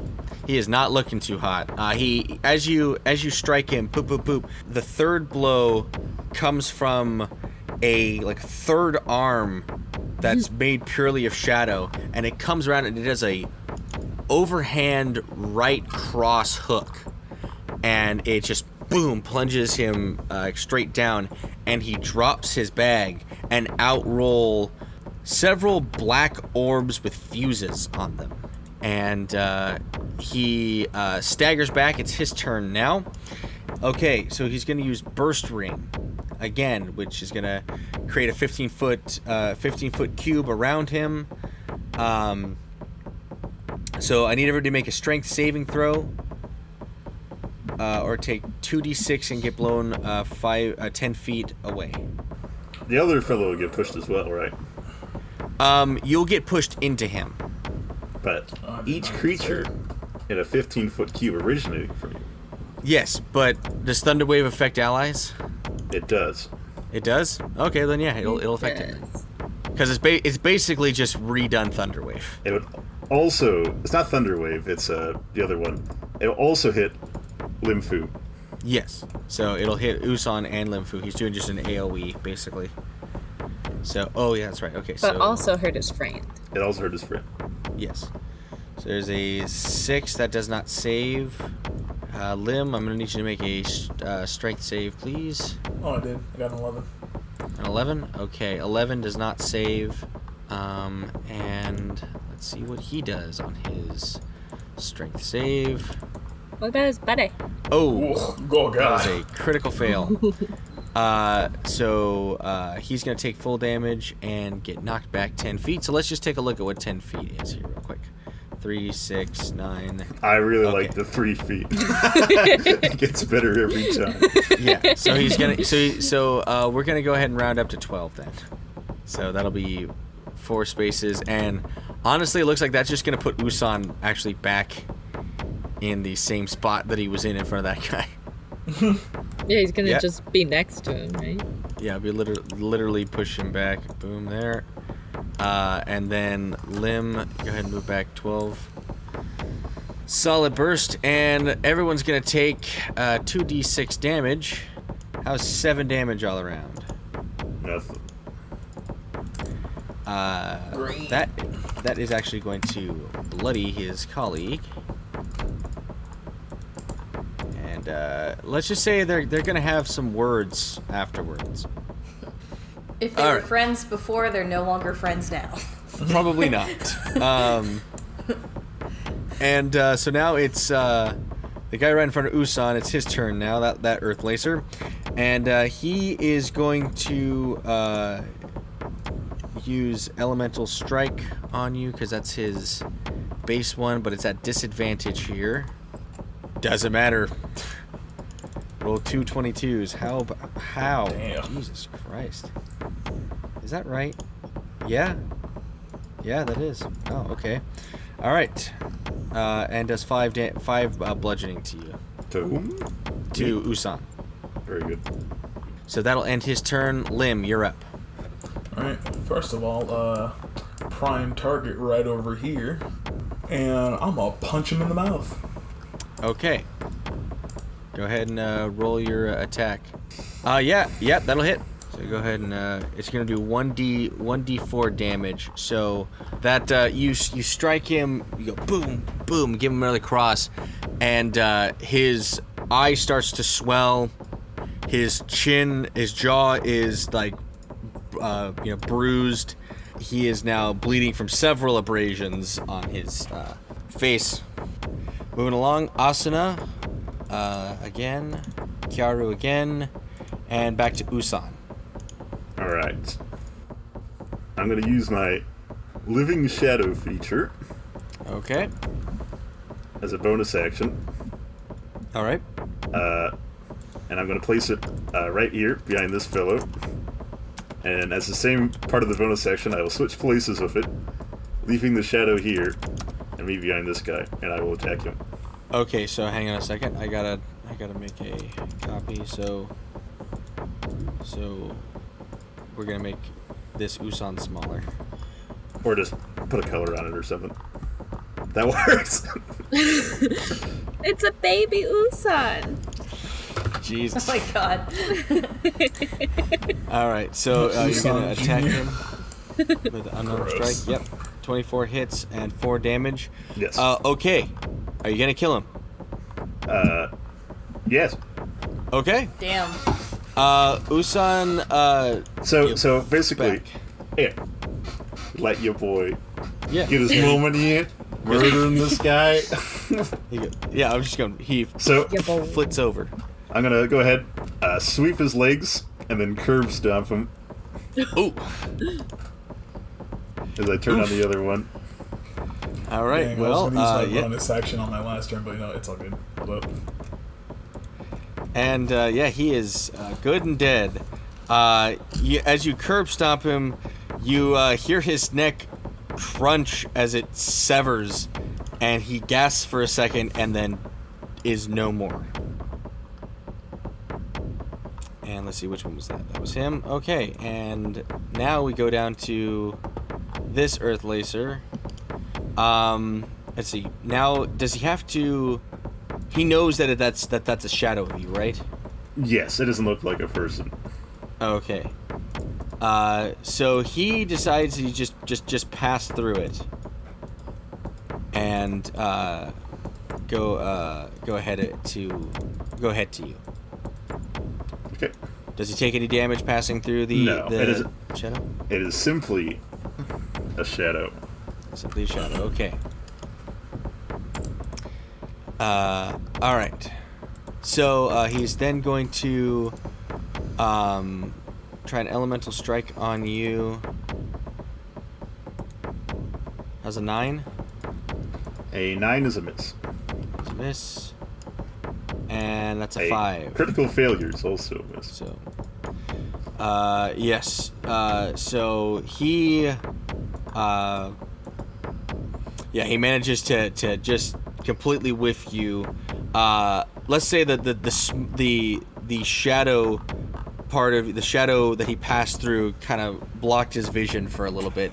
Speaker 1: He is not looking too hot. He, as you strike him, boop, boop, boop. The third blow comes from a third arm that's made purely of shadow, and it comes around and it does a overhand right cross hook, and it just boom plunges him straight down, and he drops his bag and out roll several black orbs with fuses on them, and he staggers back. It's his turn now. Okay, so he's going to use Burst Ring again, which is going to create a 15-foot cube around him. So I need everybody to make a strength saving throw, or take 2d6 and get blown 10 feet away.
Speaker 5: The other fellow will get pushed as well, right?
Speaker 1: You'll get pushed into him.
Speaker 5: But each creature in a 15-foot cube originating from you.
Speaker 1: Yes, but does Thunderwave affect allies?
Speaker 5: It does.
Speaker 1: It does? Okay, then yeah, it'll affect it. Because it's basically just redone Thunderwave.
Speaker 5: It would also... It's not Thunderwave, it's the other one. It'll also hit Limfu.
Speaker 1: Yes. So it'll hit Usan and Limfu. He's doing just an AoE, basically. So, oh yeah, that's right. Okay,
Speaker 2: but
Speaker 1: so...
Speaker 2: also hurt his friend.
Speaker 5: It also hurt his friend.
Speaker 1: Yes. So there's a 6. That does not save. Lim, I'm going to need you to make a strength save, please.
Speaker 4: Oh, I did. I got an 11.
Speaker 1: An 11? Okay, 11 does not save. And let's see what he does on his strength save.
Speaker 2: What about his buddy?
Speaker 1: Oh,
Speaker 4: God.
Speaker 1: That was a critical fail. So he's going to take full damage and get knocked back 10 feet. So let's just take a look at what 10 feet is here real quick. 3, 6, 9.
Speaker 5: I really like the 3 feet. It gets better every time.
Speaker 1: Yeah. So he's gonna. So we're gonna go ahead and round up to 12 then. So that'll be 4 spaces, and honestly, it looks like that's just gonna put Usan actually back in the same spot that he was in front of that guy.
Speaker 2: Yeah, he's gonna just be next to him, right?
Speaker 1: Yeah, we literally push him back. Boom, there. And then Lim, go ahead and move back 12. Solid burst, and everyone's gonna take 2d6 damage. How's 7 damage all around?
Speaker 5: Nothing.
Speaker 1: That is actually going to bloody his colleague. And let's just say they're gonna have some words afterwards.
Speaker 3: If they were friends before, they're no longer friends now.
Speaker 1: Probably not. So now it's the guy right in front of Usan. It's his turn now, that Earth Lacer. And he is going to use Elemental Strike on you, because that's his base one, but it's at disadvantage here. Doesn't matter. Roll 2 22s. How?
Speaker 4: Damn.
Speaker 1: Jesus Christ. Is that right? Yeah. Yeah, that is. Oh, okay. All right. And does 5 bludgeoning to you.
Speaker 5: To whom?
Speaker 1: To Usan.
Speaker 5: Very good.
Speaker 1: So that'll end his turn. Lim, you're up.
Speaker 4: Alright, first of all, prime target right over here. And I'm gonna punch him in the mouth.
Speaker 1: Okay. Go ahead and roll your attack. Yeah, that'll hit. So go ahead and it's gonna do 1d4 damage. So that you strike him, you go boom, boom, give him another cross, and his eye starts to swell. His jaw is like bruised. He is now bleeding from several abrasions on his face. Moving along, Asuna again, Kyaru again, and back to Usan.
Speaker 5: Alright. I'm going to use my Living Shadow feature
Speaker 1: Okay.
Speaker 5: as a bonus action.
Speaker 1: All right.
Speaker 5: And I'm going to place it right here behind this fellow. And as the same part of the bonus action, I will switch places with it, leaving the shadow here and me behind this guy, and I will attack him.
Speaker 1: Okay, so hang on a second. I gotta make a copy. So we're gonna make this Usan smaller.
Speaker 5: Or just put a color on it or something. That works.
Speaker 2: It's a baby Usan.
Speaker 1: Jesus.
Speaker 3: Oh my god.
Speaker 1: All right, so you're gonna attack him with unknown
Speaker 4: Gross.
Speaker 1: strike. Yep, 24 hits and 4 damage.
Speaker 5: Yes.
Speaker 1: Okay, are you gonna kill him?
Speaker 5: Yes.
Speaker 1: Okay.
Speaker 3: Damn.
Speaker 1: Usan.
Speaker 5: So basically,
Speaker 1: back.
Speaker 5: yeah, let your boy
Speaker 1: Yeah.
Speaker 5: get his moment here, murdering this guy.
Speaker 1: Yeah, I'm just going. He
Speaker 5: So
Speaker 1: flits over.
Speaker 5: I'm gonna go ahead, sweep his legs, and then curb stomp him
Speaker 1: Ooh.
Speaker 5: as I turn on the other one.
Speaker 1: All right.
Speaker 4: Dang,
Speaker 1: Well,
Speaker 4: I was gonna use my
Speaker 1: yeah.
Speaker 4: bonus action on my last turn, but it's all good. Hold up.
Speaker 1: And he is good and dead. As you curb stomp him, you hear his neck crunch as it severs, and he gasps for a second and then is no more. And let's see, which one was that? That was him. Okay, and now we go down to this Earth Lacer. Let's see. Now, does he have to? He knows that that's a shadow of you, right?
Speaker 5: Yes, it doesn't look like a person.
Speaker 1: Okay. So he decides he just pass through it, and go ahead to you.
Speaker 5: Okay.
Speaker 1: Does he take any damage passing through the
Speaker 5: No, it isn't.
Speaker 1: shadow?
Speaker 5: It is simply a shadow.
Speaker 1: Simply a shadow. Okay. All right. So he's then going to try an elemental strike on you. How's a 9?
Speaker 5: A 9 is a miss.
Speaker 1: That's a miss. And that's a 5.
Speaker 5: Critical failure is also a miss.
Speaker 1: So, yes. So he, he manages to just completely whiff you. Let's say that the shadow part of the shadow that he passed through kind of blocked his vision for a little bit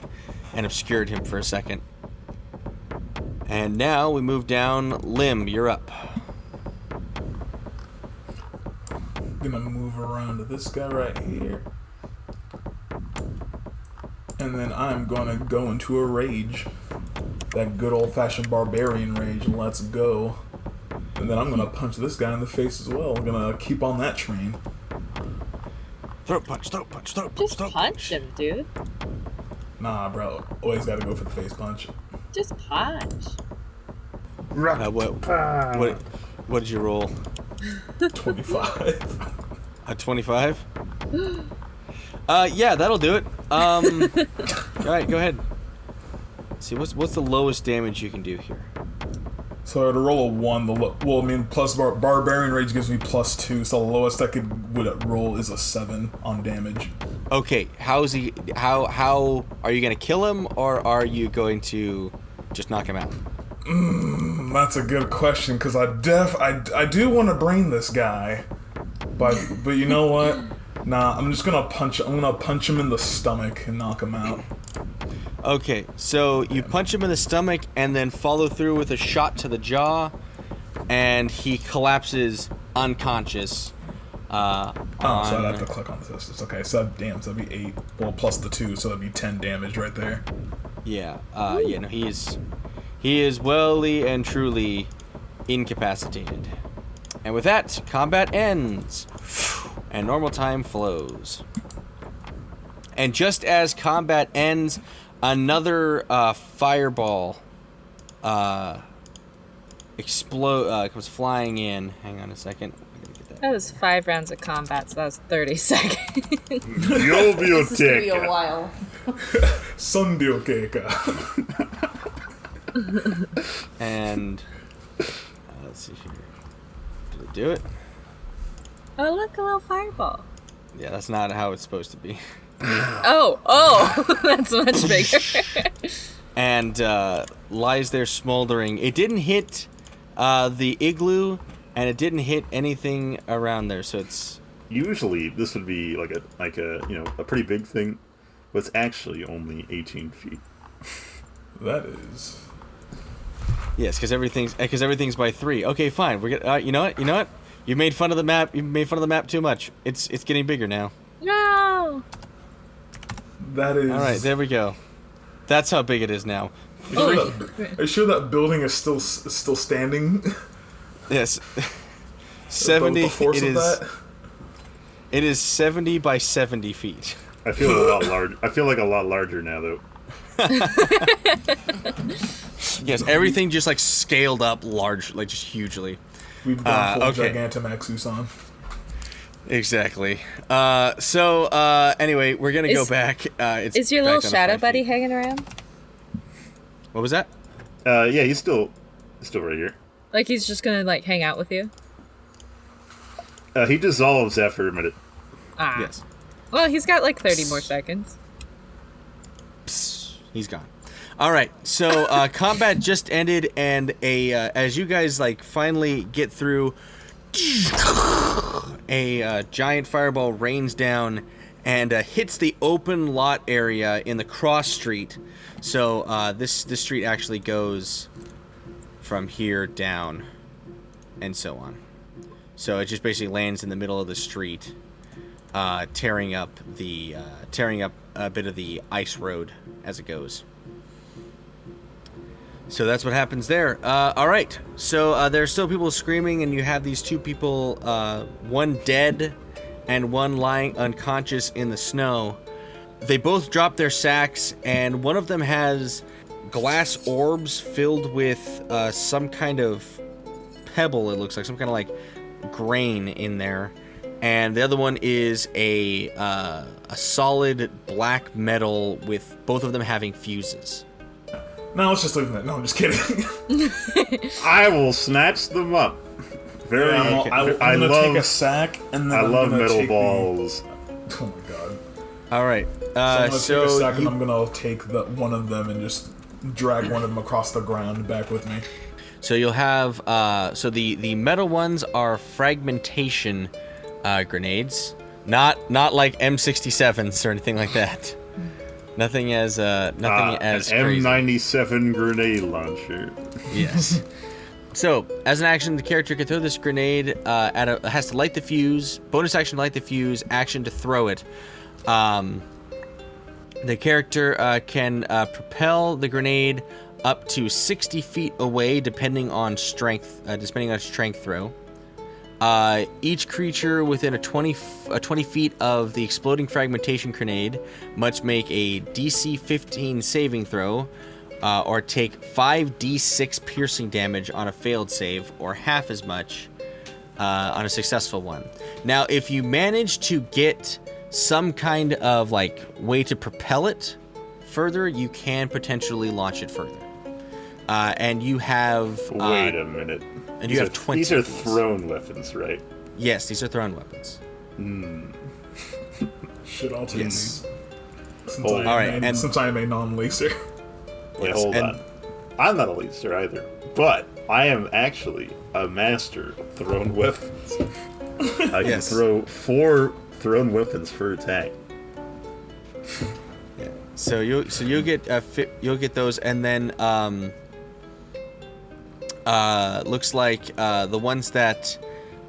Speaker 1: and obscured him for a second. And now we move down. Lim, you're up.
Speaker 4: Gonna move around to this guy right here. And then I'm gonna go into a rage. That good old-fashioned barbarian rage. Let's go. And then I'm gonna punch this guy in the face as well. I'm gonna keep on that train.
Speaker 1: Throat punch, throat punch, throat punch,
Speaker 2: Just
Speaker 1: throat
Speaker 2: punch him, dude.
Speaker 4: Nah, bro. Always gotta go for the face punch.
Speaker 2: Just punch.
Speaker 1: What did you roll?
Speaker 4: 25.
Speaker 1: A 25? Yeah, that'll do it. All right, go ahead. Let's see, what's the lowest damage you can do here?
Speaker 4: So to roll a 1, plus barbarian rage gives me +2, so the lowest I would roll is a 7 on damage.
Speaker 1: Okay, how are you going to kill him, or are you going to just knock him out?
Speaker 4: That's a good question, because I do want to brain this guy, but you know what? Nah, I'm just gonna punch him in the stomach and knock him out.
Speaker 1: Okay, so you punch him in the stomach and then follow through with a shot to the jaw, and he collapses unconscious.
Speaker 4: So I'd have to click on this. It's okay. So that'd be 8. Well, plus the 2, so that'd be 10 damage right there.
Speaker 1: Yeah. No, he is welly and truly incapacitated. And with that, combat ends, and normal time flows. And just as combat ends, another fireball comes flying in. Hang on a second.
Speaker 2: That was 5 rounds of combat, so that was 30 seconds.
Speaker 5: You'll be
Speaker 3: This is gonna be a while.
Speaker 1: And let's see here. Did it do it?
Speaker 2: Oh, look, a little fireball.
Speaker 1: Yeah, that's not how it's supposed to be.
Speaker 2: Oh, that's much bigger.
Speaker 1: And lies there smoldering. It didn't hit the igloo, and it didn't hit anything around there. So it's
Speaker 5: usually this would be like a pretty big thing, but it's actually only 18 feet.
Speaker 4: That is.
Speaker 1: Yes, because everything's by 3. Okay, fine. We're gonna. You know what? You made fun of the map. You made fun of the map too much. It's getting bigger now.
Speaker 2: No.
Speaker 4: That is.
Speaker 1: All right, there we go. That's how big it is now.
Speaker 4: Are you sure that building is still standing?
Speaker 1: Yes. 70.
Speaker 4: The force
Speaker 1: it
Speaker 4: of
Speaker 1: is.
Speaker 4: That?
Speaker 1: It is 70 by 70 feet.
Speaker 5: I feel a lot large. I feel like a lot larger now, though.
Speaker 1: Yes, everything just like scaled up large, like just hugely.
Speaker 4: We've gone full
Speaker 1: okay.
Speaker 4: Gigantamax Susan.
Speaker 1: Exactly. Anyway, we're gonna go back.
Speaker 2: Is your little shadow buddy hanging around?
Speaker 1: What was that?
Speaker 5: Yeah, he's still right here.
Speaker 2: Like he's just gonna like hang out with you?
Speaker 5: He dissolves after a minute.
Speaker 2: Ah.
Speaker 1: Yes.
Speaker 2: Well, he's got like 30 more seconds.
Speaker 1: Psst, he's gone. All right. So combat just ended, and as you guys like finally get through, a giant fireball rains down and hits the open lot area in the cross street. So this street actually goes from here down, and so on. So it just basically lands in the middle of the street, tearing up a bit of the ice road as it goes. So that's what happens there. All right. So there are still people screaming, and you have these 2 people, one dead and one lying unconscious in the snow. They both drop their sacks, and one of them has glass orbs filled with some kind of pebble, it looks like, some kind of like grain in there. And the other one is a solid black metal with both of them having fuses.
Speaker 4: No, let's just leave that. No, I'm just kidding.
Speaker 5: I will snatch them up.
Speaker 4: I'm gonna take a sack and then
Speaker 5: I love
Speaker 4: gonna
Speaker 5: metal
Speaker 4: take
Speaker 5: balls.
Speaker 4: Oh my god.
Speaker 1: All right.
Speaker 4: So I'm gonna take a sack and I'm gonna take one of them and just drag one of them across the ground back with me.
Speaker 1: So you'll have the metal ones are fragmentation grenades, not like M67s or anything like that. Nothing as crazy.
Speaker 5: M97 grenade launcher.
Speaker 1: Yes. So, as an action, the character can throw this grenade has to light the fuse. Bonus action to light the fuse. Action to throw it. The character can propel the grenade up to 60 feet away, depending on strength. Depending on strength throw. Each creature within 20 feet of the exploding fragmentation grenade must make a DC 15 saving throw, or take 5d6 piercing damage on a failed save, or half as much on a successful one. Now, if you manage to get some kind of like way to propel it further, you can potentially launch it further. And you have...
Speaker 5: Wait a minute.
Speaker 1: And you have 20.
Speaker 5: These are thrown weapons, right?
Speaker 1: Yes, these are thrown weapons.
Speaker 4: Shit, I'll take
Speaker 5: Yes.
Speaker 4: these. Since
Speaker 1: all right,
Speaker 4: since I am a non-lacer.
Speaker 5: Wait, hold on. I'm not a laser either, but I am actually a master of thrown weapons. I can throw 4 thrown weapons per attack.
Speaker 1: Yeah. So you'll get those, and then looks like the ones that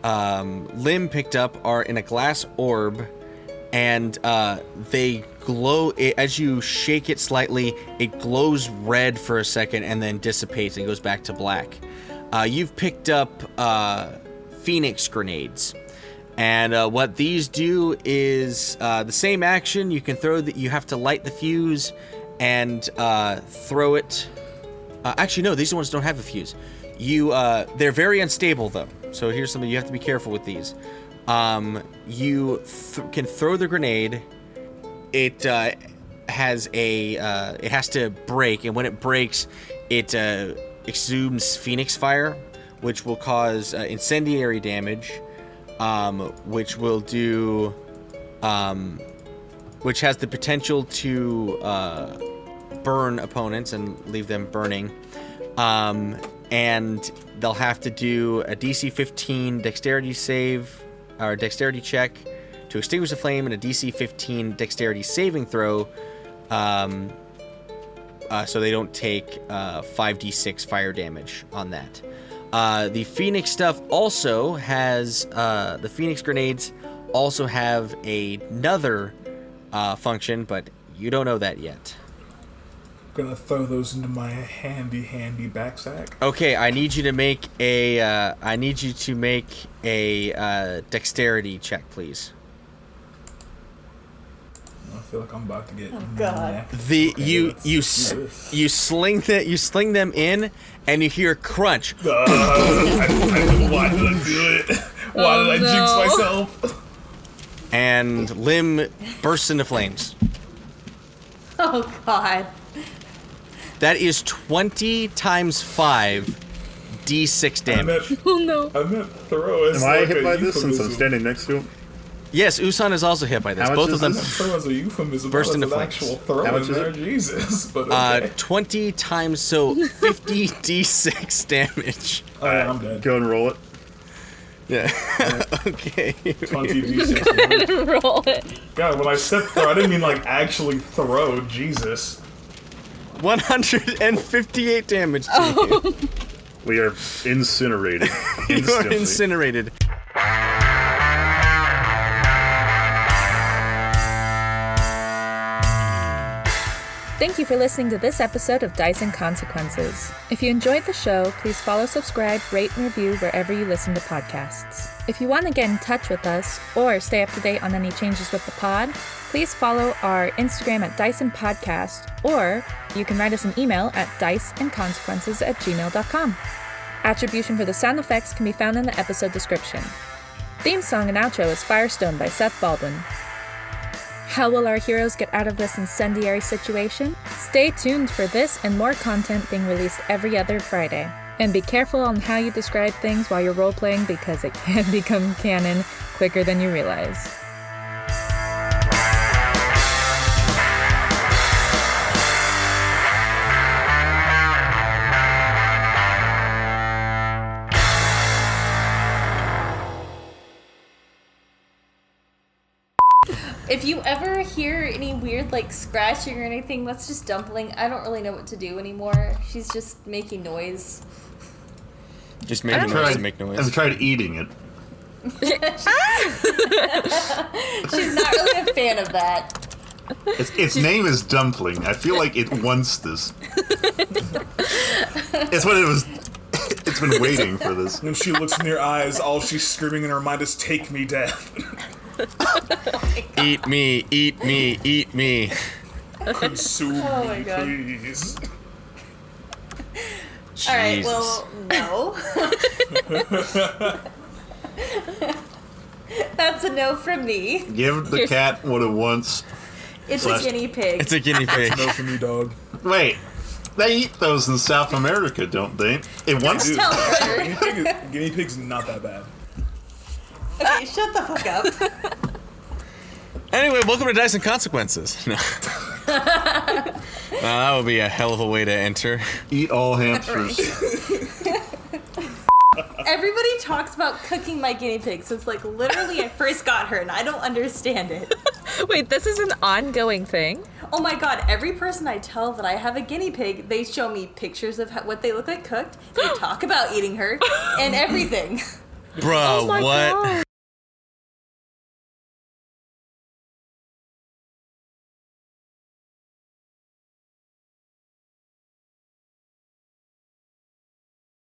Speaker 1: Lim picked up are in a glass orb, and they glow. As you shake it slightly, it glows red for a second and then dissipates and goes back to black. You've picked up Phoenix grenades, and what these do is the same action. You can throw that. You have to light the fuse and throw it. Actually, no, these ones don't have a fuse. They're very unstable though. So here's something you have to be careful with these. You can throw the grenade. It has it has to break, and when it breaks, it exudes phoenix fire, which will cause incendiary damage, which will do, which has the potential to burn opponents and leave them burning. And they'll have to do a DC 15 dexterity save, or dexterity check to extinguish the flame, and a DC 15 dexterity saving throw, so they don't take 5d6 fire damage on that. The Phoenix stuff also has, the Phoenix grenades also have another function, but you don't know that yet.
Speaker 4: Gonna throw those into my handy back sack.
Speaker 1: Okay, I need you to make a dexterity check, please.
Speaker 4: I feel like I'm about to get.
Speaker 3: Oh God.
Speaker 1: You sling them in, and you hear a crunch.
Speaker 4: Why did I do it? Why did I jinx myself?
Speaker 1: And Lim bursts into flames.
Speaker 3: Oh God.
Speaker 1: That is 20 times 5 d6 damage.
Speaker 2: Oh no.
Speaker 4: I meant throw as
Speaker 5: Am I
Speaker 4: like
Speaker 5: hit
Speaker 4: a
Speaker 5: by this
Speaker 4: euphemism.
Speaker 5: since I'm standing next to him?
Speaker 1: Yes, Usan is also hit by this.
Speaker 5: How much
Speaker 1: Both
Speaker 5: is
Speaker 1: of them.
Speaker 5: this?
Speaker 4: Throw as a euphemism.
Speaker 1: Burst
Speaker 4: Burst
Speaker 1: into
Speaker 4: into an
Speaker 1: flames.
Speaker 4: actual throw
Speaker 5: How much
Speaker 4: in
Speaker 5: is
Speaker 4: there.
Speaker 5: it?
Speaker 4: Jesus, but okay.
Speaker 1: 20 times, so 50 d6 damage.
Speaker 4: Oh, yeah, I'm dead.
Speaker 5: Go and roll it.
Speaker 1: Yeah. Okay.
Speaker 4: 20 d6.
Speaker 2: Roll it.
Speaker 4: God, when I said throw, I didn't mean like actually throw. Jesus.
Speaker 1: 158 damage to you.
Speaker 5: We are incinerated.
Speaker 1: You are
Speaker 5: Instantly.
Speaker 1: incinerated.
Speaker 2: Thank you for listening to this episode of Dice and Consequences. If you enjoyed the show, please follow, subscribe, rate, and review wherever you listen to podcasts. If you want to get in touch with us or stay up to date on any changes with the pod, please follow our Instagram at DiceandPodcast, or you can write us an email at diceandconsequences@gmail.com. Attribution for the sound effects can be found in the episode description. Theme song and outro is Firestone by Seth Baldwin. How will our heroes get out of this incendiary situation? Stay tuned for this and more content being released every other Friday. And be careful on how you describe things while you're role-playing, because it can become canon quicker than you realize.
Speaker 3: If you ever hear any weird like scratching or anything, that's just Dumpling. I don't really know what to do anymore. She's just making noise.
Speaker 1: Just making noise to make noise.
Speaker 5: I've tried eating it.
Speaker 3: She's not really a fan of that.
Speaker 5: Its name is Dumpling. I feel like it wants this. It's what it was. It's been waiting for this.
Speaker 4: When she looks in your eyes, all she's screaming in her mind is "Take me, death."
Speaker 1: Eat me, eat me, eat me.
Speaker 4: Consume
Speaker 3: Oh my
Speaker 4: me,
Speaker 3: God.
Speaker 4: please.
Speaker 1: Jesus.
Speaker 3: All right, well, no. That's a no from me.
Speaker 5: Give the cat what it wants.
Speaker 3: It's
Speaker 5: Slash-
Speaker 3: a guinea pig.
Speaker 1: It's a guinea pig.
Speaker 4: No for me, dog.
Speaker 5: Wait, they eat those in South America, don't they? It wants
Speaker 4: Dude,
Speaker 3: Tell her.
Speaker 4: guinea pig's not that bad.
Speaker 3: Okay, shut the fuck up.
Speaker 1: Anyway, welcome to Dice and Consequences. No. That would be a hell of a way to enter.
Speaker 5: Eat all hamsters.
Speaker 3: Everybody talks about cooking my guinea pig since, like, literally I first got her, and I don't understand it.
Speaker 2: Wait, this is an ongoing thing?
Speaker 3: Oh my god, every person I tell that I have a guinea pig, they show me pictures of what they look like cooked, they talk about eating her, and everything.
Speaker 1: Bro,
Speaker 2: Oh my
Speaker 1: what?
Speaker 2: God.